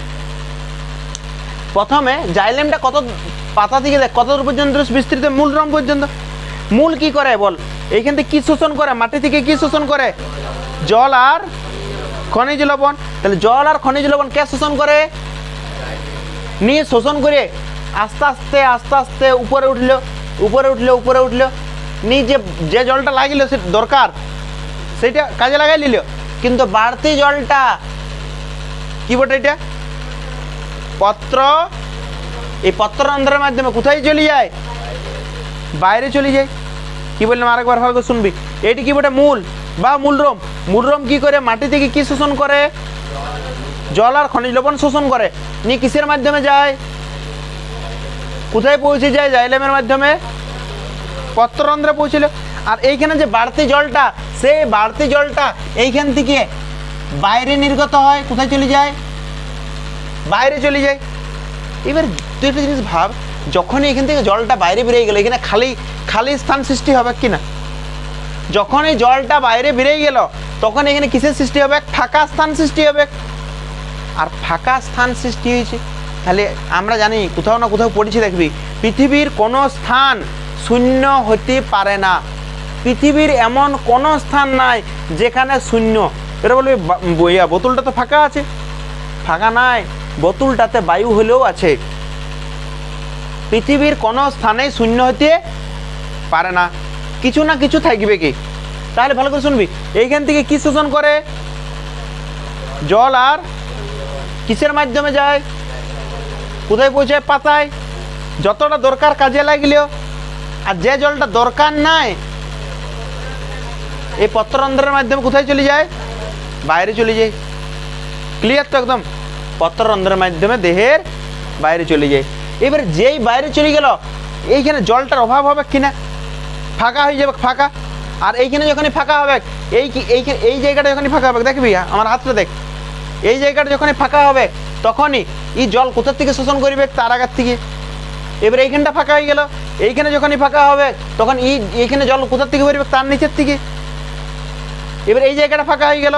প্রথমে জাইলেমটা কত পাতা থেকে দেখ কত দূর পর্যন্ত বিস্তৃত? মূলরোম পর্যন্ত। মূল কি করে বল? এইখান থেকে কি শোষণ করে? মাটি থেকে কি শোষণ করে? জল আর খনিজ লবণ। তাহলে জল আর খনিজ লবণ কে শোষণ করে? নিয়ে শোষণ করে আস্তে আস্তে উপরে উঠলো, নিয়ে যে জলটা লাগিল সে দরকার সেটা কাজে লাগাই নিল, কিন্তু বাড়তি জলটা কি বটে? এটা পত্র, এই পত্ররন্ধ্রের মাধ্যমে কোথায় চলে যায়? বাইরে চলে যায়। কি বললাম আরেকবার ভালো করে শুনবি। এটি কি বটে? মূল বা মূলরোম। মূলরোম কি করে? মাটি থেকে কি শোষণ করে? জল আর খনিজ লবণ শোষণ করে, নিয়ে কিসের মাধ্যমে যায়? কোথায় পৌঁছে যায়? জাইলেমের মাধ্যমে পত্ররন্ধ্রে পৌঁছিল। আর এইখানে যে বাড়তি জলটা, সেই বাড়তি জলটা এইখান থেকে বাইরে নির্গত হয়, কোথায় চলে যায়? বাইরে চলে যায়। এবার তুই একটা জিনিস ভাব, যখনই এখান থেকে জলটা বাইরে বেরিয়ে গেল, এখানে খালি স্থান সৃষ্টি হবে কি না? যখন এই জলটা বাইরে বেরিয়ে গেল তখন এখানে কিসের সৃষ্টি হবে? ফাঁকা স্থান সৃষ্টি হবে। আর ফাঁকা স্থান সৃষ্টি হয়েছে, তাহলে আমরা জানি কোথাও না কোথাও পড়েছি, দেখবি পৃথিবীর কোনো স্থান শূন্য হতে পারে না। পৃথিবীর এমন কোনো স্থান নাই যেখানে শূন্য। এটা বলবি বোতলটা তো ফাঁকা আছে, ফাঁকা নাই, বোতলটাতে বায়ু হলেও আছে। পৃথিবীর কোনো স্থানেই শূন্য হতে পারে না, কিছু না কিছু থাকবে কি। তাহলে ভালো করে শুনবি, এইখান থেকে কি শোষণ করে? জল। আর কিসের মাধ্যমে যায়? কোথায় পৌঁছায়? পাতায়। যতটা দরকার কাজে লাগলেও, আর যে জলটা দরকার নাই এই পত্ররন্ধ্রের মাধ্যমে কোথায় চলে যায়? বাইরে চলে যায়। ক্লিয়ার তো একদম? পত্ররন্ধ্রের মাধ্যমে দেহের বাইরে চলে যায়। এবারে যেই বাইরে চলে গেল, এইখানে জলটার অভাব হবে কিনা? ফাঁকা হয়ে যাবে, ফাঁকা। আর এইখানে যখনই ফাঁকা হবে, এই জায়গাটা যখনই ফাঁকা হবে, দেখবি আমার হাতটা দেখ, এই জায়গাটা যখনই ফাঁকা হবে তখনই এই জল কোথার থেকে শোষণ করবে? তার আগার থেকে। এবার এইখানটা ফাঁকা হয়ে গেল, এইখানে যখনই ফাঁকা হবে তখন এইখানে জল কোথার থেকে বেরবে? তার নিচের থেকে। এবার এই জায়গাটা ফাঁকা হয়ে গেল,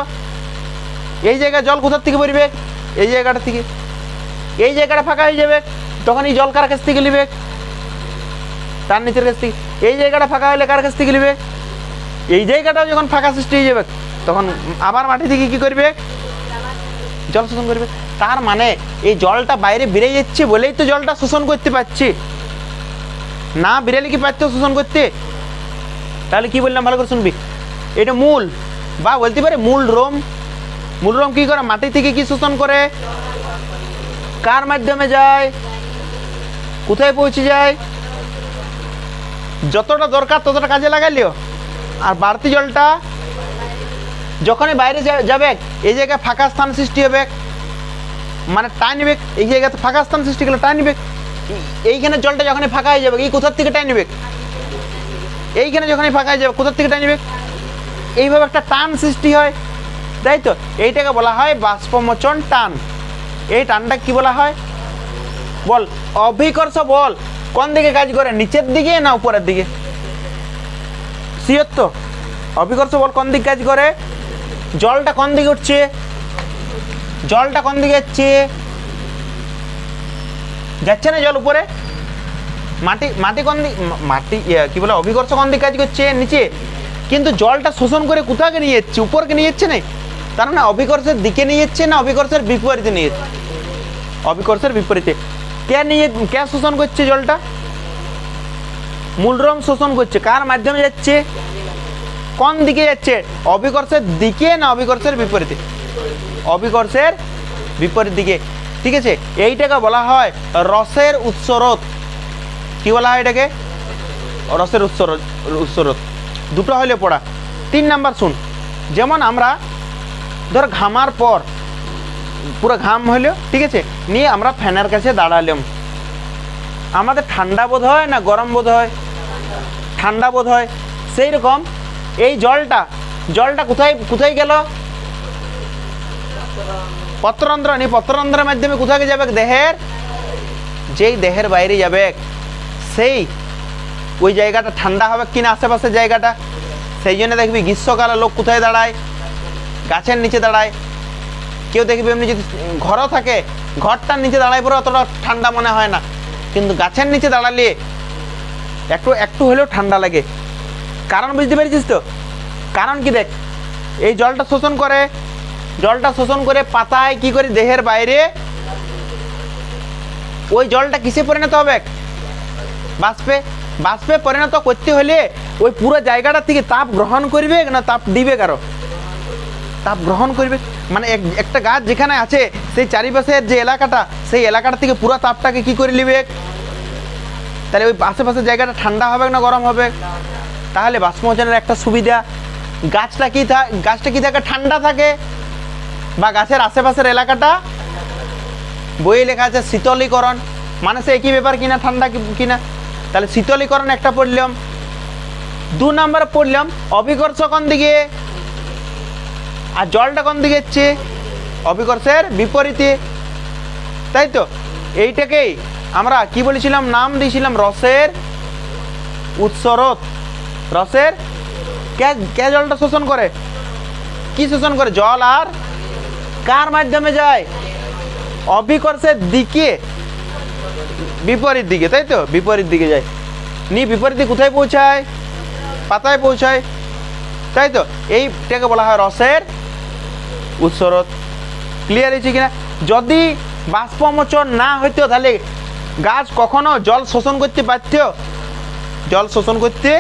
এই জায়গায় জল কোথার থেকে বেরবে? এই জায়গাটা থেকে। এই জায়গাটা ফাঁকা হয়ে যাবে, তখন এই জল কার কাছ থেকে নেবে? তার নিচের কাছ থেকে। এই জায়গাটা ফাঁকা হলে কার কাছ থেকে নেবে? এই জায়গাটাও যখন ফাঁকা সৃষ্টি হয়ে যাবে তখন আবার মাটি থেকে কি করবে? জল শোষণ করবে। তার মানে এই জলটা বাইরে বেরিয়ে যাচ্ছে বলেই তো জলটা শোষণ করতে পারছি, না বেরোলে কি পারতো শোষণ করতে? তাহলে কি বললাম ভালো করে শুনবি, এটা মূল, বা বলতে পারে মূল রোম। মূল রোম কি করে? মাটি থেকে কি শোষণ করে? কার মাধ্যমে যায়? কোথায় পৌঁছে যায়? যতটা দরকার ততটা কাজে লাগালিও। আর বাড়তি জলটা যখনই বাইরে যাবে এই জায়গায় ফাঁকা স্থান সৃষ্টি হবে, মানে টাইনবে। এই জায়গাতে ফাঁকা স্থান সৃষ্টি করলে টাইনবে। এইখানে জলটা যখনই ফাঁকা হয়ে যাবে, এই কোথার থেকে টাইনবে? এইখানে যখনই ফাঁকা হয়ে যাবে কোথার থেকে টাইনবে? এইভাবে একটা টান সৃষ্টি হয়, তাই তো? এইটাকে বলা হয় বাষ্পমোচন টান। এই টানটা কি বলা হয় বল? অভিকর্ষ বল। কোন দিকে কাজ করে? নিচের দিকে না উপরের দিকে? শিওর তো? অভিকর্ষ বল কোন দিকে কাজ করে? জলটা কোন দিকে উঠছে? জলটা কোন দিকে যাচ্ছে? যাচ্ছে না জল উপরে? মাটি কোন দিকে? মাটি কি বলে, অভিকর্ষ কোন দিকে কাজ করছে? নিচে। কিন্তু জলটা শোষণ করে কোথাকে নিয়ে যাচ্ছে? উপরকে নিয়ে যাচ্ছে না? তার মানে অভিকর্ষের দিকে নিয়ে যাচ্ছে না অভিকর্ষের বিপরীতে নিয়ে যাচ্ছে? অভিকর্ষের বিপরীতে। কে শোষণ করছে জলটা? মূলরম শোষণ করছে। কার মাধ্যমে যাচ্ছে? কোন দিকে যাচ্ছে? অভিকর্ষের দিকে না অভিকর্ষের বিপরীতে? অভিকর্ষের বিপরীত দিকে। ঠিক আছে, এইটাকে বলা হয় রসের উৎসরোধ। কি বলা হয় এটাকে? রসের উৎসরোধ। দুটো হলে পড়া। 3 নাম্বার শুন, যেমন আমরা ধর ঘামার পর পুরো ঘাম হইলো, ঠিক আছে, নিয়ে আমরা ফ্যানের কাছে দাঁড়ালাম, আমাদের ঠান্ডা বোধ হয় না গরম বোধ হয়? ঠান্ডা বোধ হয়। সেই রকম এই জলটা কোথায় গেল? পত্ররন্ধ্র। নিয়ে পত্ররন্ধ্রের মাধ্যমে কোথায় যাবে? দেহের। যেই দেহের বাইরে যাবে সেই ওই জায়গাটা ঠান্ডা হবে কিনা আশেপাশের জায়গাটা? সেই জন্য দেখবি গ্রীষ্মকালে লোক কোথায় দাঁড়ায়? গাছের নিচে দাঁড়ায়। কেউ দেখবি এমনি যদি ঘরও থাকে, ঘরটার নিচে দাঁড়ায় পরে অতটা ঠান্ডা মনে হয় না, কিন্তু গাছের নিচে দাঁড়ালে একটু হলেও ঠান্ডা লাগে। কারণ বুঝতে পেরেছিস তো? কারণ কি দেখ, এই জলটা শোষণ করে পাতায় কি করে? দেহের বাইরে। ওই জলটা কিসে পরিণত হবে? বাষ্পে পরিণত করতে হলে ওই পুরো জায়গাটা থেকে তাপ গ্রহণ করবে না তাপ দিবে? কারো তাপ গ্রহণ করবে। মানে একটা গাছ যেখানে আছে সেই চারিপাশের যে এলাকাটা, সেই এলাকাটা থেকে পুরো তাপটাকে কি করে নেবে? তাহলে ওই আশেপাশের জায়গাটা ঠান্ডা হবে না গরম হবে? তাহলে বাষ্পমোচনের একটা সুবিধা, গাছটা কি থাকে? ঠান্ডা থাকে। বা গাছের আশেপাশের এলাকাটা, বইয়ে লেখা আছে শীতলীকরণ, মানে সে একই ব্যাপার কিনা, ঠান্ডা কিনা। তাহলে শীতলীকরণ একটা পড়লাম। 2 নাম্বার পড়লাম অভিকর্ষ কোন দিকে, আর জলটা কোন দিকে যাচ্ছে? অভিকর্ষের বিপরীতে, তাই তো? এইটাকেই আমরা কি বলেছিলাম? নাম দিয়েছিলাম রসের উৎসরোধ। রসের কে জলটা শোষণ করে? কি শোষণ করে? জল। আর কার মাধ্যমে যায়? অভিকর্ষের দিকে, বিপরীত দিকে, তাই তো? বিপরীত দিকে যায়। বিপরীত দিকে কোথায় পৌঁছায়? পাতায় পৌঁছায়, তাই তো? এইটাকে বলা হয় রসের উৎসরোধ। ক্লিয়ার হয়েছে কিনা? যদি বাষ্পমোচন না হইতো তাহলে গাছ কখনো জল শোষণ করতে পারত? জল শোষণ করতে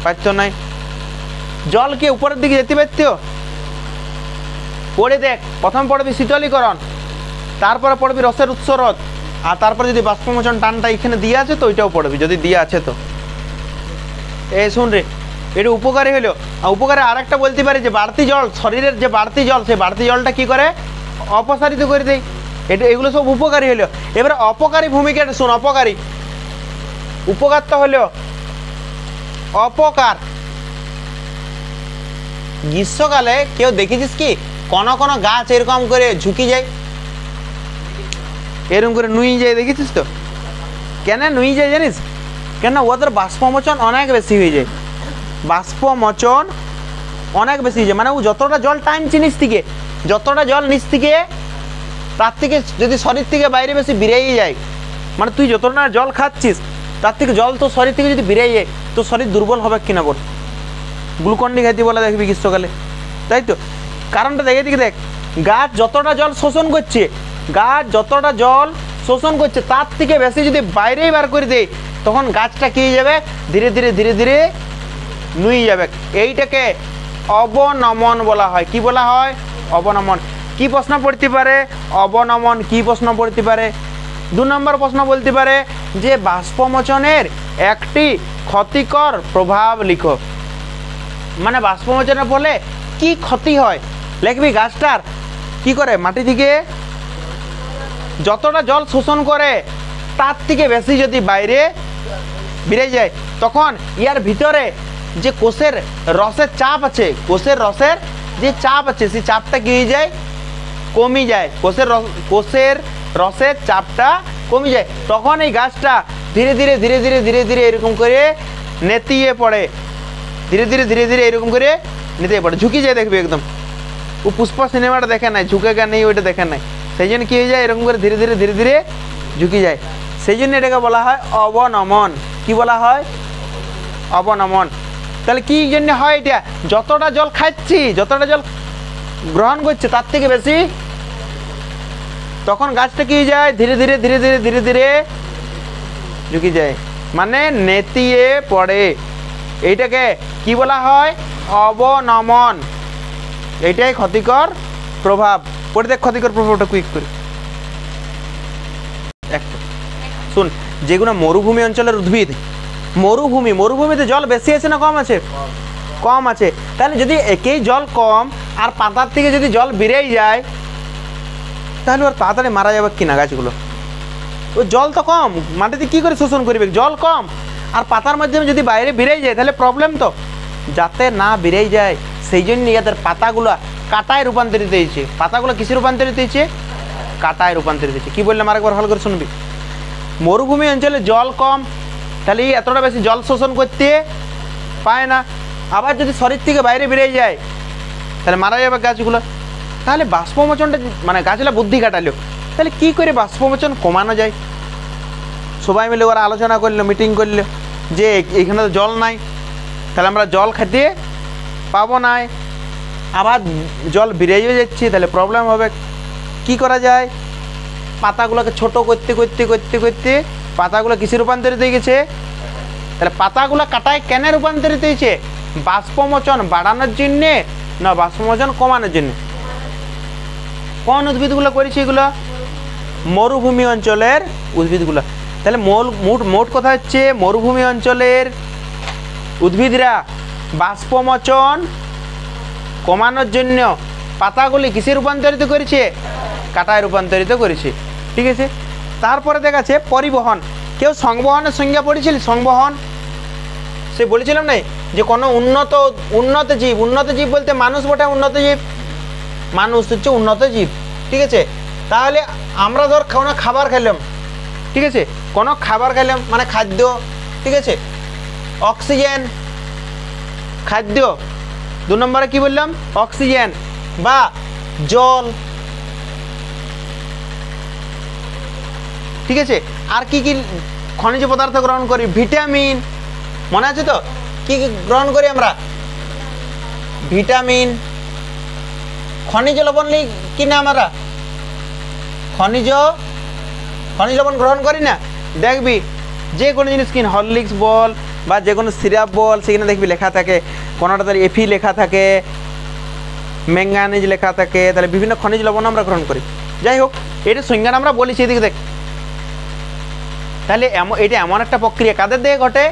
পারত নাই। জল কি উপরের দিকে যেতে পারত? পড়ে দেখ, প্রথম পড়বি শীতলীকরণ, তারপরে পড়বি রসের উৎসরোধ, আর তারপরে যদি বাষ্পমোচন টানটা এখানে দিয়ে আছে তো ওইটাও পড়বি, যদি দিয়ে আছে তো। শুন রে, এটা উপকারী হলো। উপকারে আর একটা বলতে পারি যে বাড়তি জল, শরীরের যে বাড়তি জল, সেই বাড়তি জলটা কি করে? অপসারিত করে দেয়। এটা এগুলো সব উপকারী হলো। এবারে অপকারী ভূমিকাটা শুন। অপকারী, উপকারটা হলো অপকার। গ্রীষ্মকালে কেউ দেখেছিস কি কোন কোন গাছ এরকম করে ঝুঁকি যায়, এরকম করে নুই যায়, দেখেছিস তো? কেন নুই যায় জানিস? কেন? ওদের বাষ্পমোচন অনেক বেশি হয়ে যায়। বাষ্পমোচন অনেক বেশি হয়ে যায়, মানে ও যতটা জল টানছে নিচ থেকে, যতটা জল নিচ থেকে তার থেকে যদি শরীর থেকে বাইরে বেশি বেরিয়ে যায়, মানে তুই যতটা জল খাচ্ছিস তার থেকে জল তো শরীর থেকে যদি বেরিয়ে যায় তো শরীর দুর্বল হবে কিনা বল? গ্লুকন্ডি খাইতে বলে দেখবি গ্রীষ্মকালে, তাই তো? কারণটা দেখে দিকে দেখ, গাছ যতটা জল শোষণ করছে, গাছ যতটা জল শোষণ করছে তার থেকে বেশি যদি বাইরেই বার করে দেয় তখন গাছটা কি হয়ে যাবে? ধীরে ধীরে ধীরে ধীরে নুয়ে যাবে। এইটাকে অবনমন বলা হয়। কি বলা হয়? অবনমন। কি প্রশ্ন পড়তে পারে? অবনমন। কি প্রশ্ন পড়তে পারে? 2 নম্বর প্রশ্ন বলতে পারে যে বাষ্পমোচনের একটি ক্ষতিকর প্রভাব লিখো। মানে বাষ্পমোচনের ফলে কি ক্ষতি হয় লিখবি। গাছটার কি করে? মাটি থেকে যতটা জল শোষণ করে তার থেকে বেশি যদি বাইরে বেরিয়ে যায় তখন ইয়ার ভিতরে যে কোষের রসের চাপ আছে, কোষের রসের যে চাপ আছে সেই চাপটা কি হয়ে যায়? কমে যায়। কোষের রসের চাপটা কমে যায়। তখন এই গাছটা ধীরে ধীরে ধীরে ধীরে ধীরে ধীরে এরকম করে নেতিয়ে পড়ে, ধীরে ধীরে ধীরে ধীরে এরকম করে নেতিয়ে পড়ে, ঝুঁকি যায়। দেখবি একদম ও পুষ্পা সিনেমাটা দেখে নাই, ঝুঁকে গা নেই ওইটা দেখে নাই, সেই জন্য কী হয়ে যায়? এরকম করে ধীরে ধীরে ধীরে ধীরে ঝুঁকি যায়। সেই জন্য এটাকে বলা হয় অবনমন। কি বলা হয়? অবনমন। তাহলে কি জন্য হয় এটা? যতটা জল খাচ্ছি, যতটা জল গ্রহণ করছে তার থেকে বেশি, তখন গাছটা কি যায়? ধীরে ধীরে ধীরে ধীরে ধীরে ধীরে ঝুঁকি যায়, মানে নেতিয়ে পড়ে। এইটাকে কি বলা হয়? অবনমন। এইটাই ক্ষতিকর প্রভাব। পড়ে দেখ ক্ষতিকর প্রভাবটা কুইক করে। শুন, যেগুলো মরুভূমি অঞ্চলের উদ্ভিদ, মরুভূমিতে জল বেশি আছে না কম আছে? কম আছে। তাহলে যদি একেই জল কম আর পাতার থেকে যদি জল বেরিয়ে যায় তাহলে ওর তাড়াতাড়ি মারা যাবে কিনা গাছগুলো? ও জল তো কম, মাটিতে কি করে শোষণ করবে? জল কম আর পাতার মাধ্যমে যদি বাইরে বেরিয়ে যায় তাহলে প্রবলেম তো। যাতে না বেরিয়ে যায় সেই জন্য এদের পাতাগুলো কাটায় রূপান্তরিত হয়েছে। পাতাগুলো কিসে রূপান্তরিত হয়েছে? কাটায় রূপান্তরিত হয়েছে। কি বললাম আরেকবার ভালো করে শুনবি। মরুভূমি অঞ্চলে জল কম, তাহলে এতটা বেশি জল শোষণ করতে পায় না। আবার যদি শরীর থেকে বাইরে বেরিয়ে যায় তাহলে মারা যাবে গাছগুলো। তাহলে বাষ্পমোচনটা, মানে গাছগুলো বুদ্ধি কাটালো, তাহলে কি করে বাষ্পমোচন কমানো যায়? সবাই মিলে ওরা আলোচনা করলো, মিটিং করলো যে এখানে তো জল নাই, তাহলে আমরা জল খেতে পাবো না, আবার জল বেরিয়ে যাচ্ছে, তাহলে প্রবলেম হবে। কি করা যায়? পাতাগুলোকে ছোট করতে করতে করতে করতে পাতাগুলো কিসে রূপান্তরিত হয়ে গেছে? তাহলে পাতাগুলো কাটায় কেন রূপান্তরিত হয়েছে? বাষ্পমোচন বাড়ানোর জন্যে না বাষ্পমোচন কমানোর জন্য? কোন উদ্ভিদগুলো করেছে এগুলো? মরুভূমি অঞ্চলের উদ্ভিদগুলো। তাহলে মোট কথা হচ্ছে মরুভূমি অঞ্চলের উদ্ভিদরা বাষ্পমোচন কমানোর জন্য পাতাগুলি কিসে রূপান্তরিত করেছে? কাটায় রূপান্তরিত করেছে। ঠিক আছে। তারপরে দেখাচ্ছে পরিবহন। কেউ সংবহনের সংজ্ঞা পড়েছিল? সংবহন সে বলেছিলাম না যে কোনো উন্নত জীব বলতে মানুষ বটে উন্নত জীব, মানুষ হচ্ছে উন্নত জীব। ঠিক আছে। তাহলে আমরা ধর কোনো খাবার খেলাম, ঠিক আছে, কোনো খাবার খেলাম মানে খাদ্য, ঠিক আছে, অক্সিজেন খাদ্য। 2 নম্বরে কি বললাম? অক্সিজেন বা জল, ঠিক আছে। আর কি কি খনিজ পদার্থ গ্রহণ করি? ভিটামিন, মনে আছে তো? কি কি গ্রহণ করি আমরা? ভিটামিন। খনিজ লবণ কি না আমরা? খনিজ খনিজ লবণ গ্রহণ করি না, দেখবি যে কোনো জিনিস কিন, হরলিক্স বল বা যে কোনো সিরাপ বল, সেখানে দেখবি লেখা থাকে কোনোটা তার এফি লেখা থাকে, ম্যাঙ্গানিজ লেখা থাকে, তাহলে বিভিন্ন খনিজ লবণ আমরা গ্রহণ করি। যাই হোক, এটা সংজ্ঞান আমরা বলেছি, এদিকে দেখ। তাহলে এটা এমন একটা প্রক্রিয়া কাদের দিয়ে ঘটে?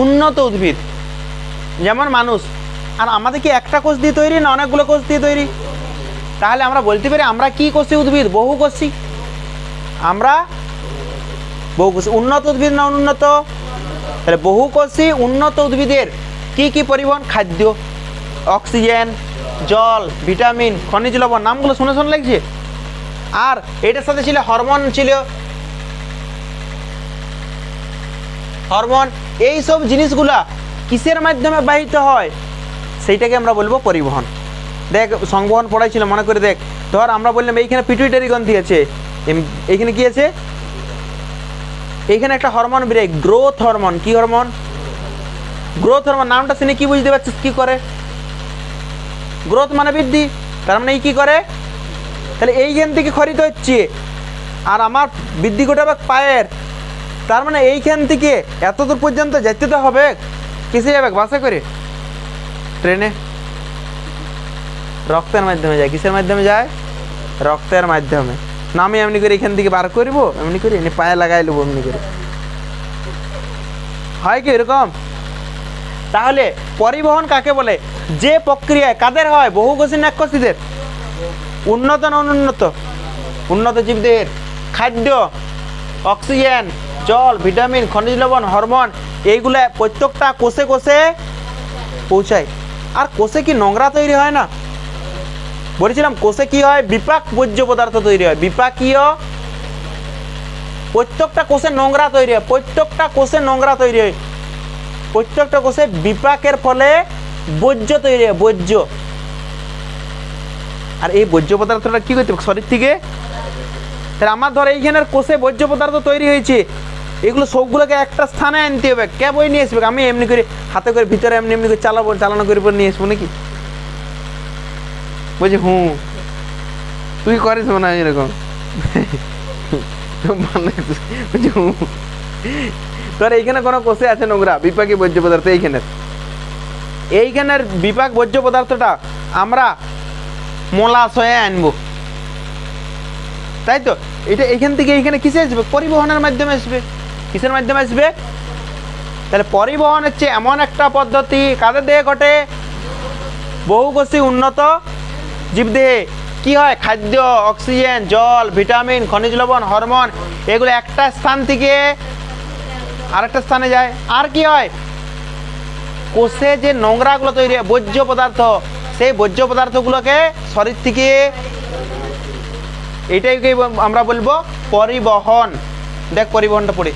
উন্নত উদ্ভিদ যেমন মানুষ। আর আমাদের কি একটা কোষ দিয়ে তৈরি না অনেকগুলো কোষ দিয়ে তৈরি? তাহলে আমরা বলতে পারি আমরা কি কোষী উদ্ভিদ? বহুকোষী। আমরা বহুকোষী। উন্নত উদ্ভিদ না অনুন্নত? তাহলে বহুকোষী উন্নত উদ্ভিদের কি কি পরিবহন? খাদ্য, অক্সিজেন, জল, ভিটামিন, খনিজ লবণ। নামগুলো শুনে শুনে লাগছে। আর এটার সাথে ছিল হরমোন, ছিল হরমোন। এইসব জিনিসগুলা কিসের মাধ্যমে বাহিত হয়? সেইটাকে আমরা বলবো পরিবহন। দেখ, সংবহন পড়াইছিল, মনে করে দেখ। ধর আমরা বললাম এইখানে পিটুইটারি গ্রন্থি আছে, এইখানে কি আছে? এইখানে একটা হরমোন বেরোয়, গ্রোথ হরমোন। কি হরমোন? Growth hormone. নামটা শুনে কি বুঝতে পারছিস? কি করে? গ্রোথ মানে বৃদ্ধি। তার মানে এই কি করে? তাহলে এইখান থেকে খরিত হচ্ছে, আর আমার বৃদ্ধি ঘটাবে পায়ের। তার মানে এইখান থেকে এত দূর পর্যন্ত যেতে তো হবে। কিসে যাবে? বাসে করে, ট্রেনে। রক্তের মাধ্যমে যায়। কিসের মাধ্যমে যায়? রক্তের মাধ্যমে। না আমি এমনি করে এখান থেকে বার করবো, এমনি করে এমনি পায়ে লাগাই নেবো, এমনি করে হয় কি এরকম? তাহলে পরিবহন কাকে বলে? যে প্রক্রিয়ায় কাদের হয়? বহুকোষী না এককোষীদের? উন্নত না অনুন্নত? উন্নত জীবদের খাদ্য, অক্সিজেন, জল, ভিটামিন, খনিজ লবণ, হরমোন, এইগুলো প্রত্যেকটা কোষে কোষে পৌঁছায়। আর কোষে কি নোংরা তৈরি হয় না? বলেছিলাম কোষে কি হয়? বিপাক বর্জ্য পদার্থ তৈরি হয়। বিপাকীয়। প্রত্যেকটা কোষে নোংরা তৈরি হয়। প্রত্যেকটা কোষে নোংরা তৈরি হয়। প্রত্যেকটা কোষে বিপাকের ফলে বর্জ্য তৈরি হয়, বর্জ্য। আর এই বর্জ্য পদার্থটা কি করতে হবে? শরীর থেকে। তাহলে আমার ধর এইখানের কোষে বর্জ্য পদার্থ তৈরি হয়েছে, এগুলো সবগুলোকে একটা স্থানে আনতে হবে। কে বই নিয়ে আসবে? আমি এমনি করে হাতে করে ভিতরে এমনি এমনি করে চালানো করে নিয়ে আসবো নাকি? বলছি তুই করিস মনে হয় এরকম। তোর এইখানে কোনো কোষে আছে নোংরা বিপাকী বর্জ্য পদার্থ, এইখানের বিপাক বর্জ্য পদার্থটা আমরা মোলাশয়ে আনবো, তাই তো? এটা এইখান থেকে এইখানে কিসে আসবে? পরিবহনের মাধ্যমে আসবে। কিসের মাধ্যমে আসবে? তাহলে পরিবহন হচ্ছে এমন একটা পদ্ধতি কাদের দেহে ঘটে? বহুকোষী উন্নত জীবদেহে। কি হয়? খাদ্য, অক্সিজেন, জল, ভিটামিন, খনিজ লবণ, হরমোন, এগুলো একটা স্থান থেকে আরেকটা স্থানে যায়। আর কি হয়? কোষে যে নোংরাগুলো তৈরি হয়, বর্জ্য পদার্থ, সেই বর্জ্য পদার্থগুলোকে শরীর থেকে, এটাকে আমরা বলবো পরিবহন। দেখ পরিবহনটা পড়ি।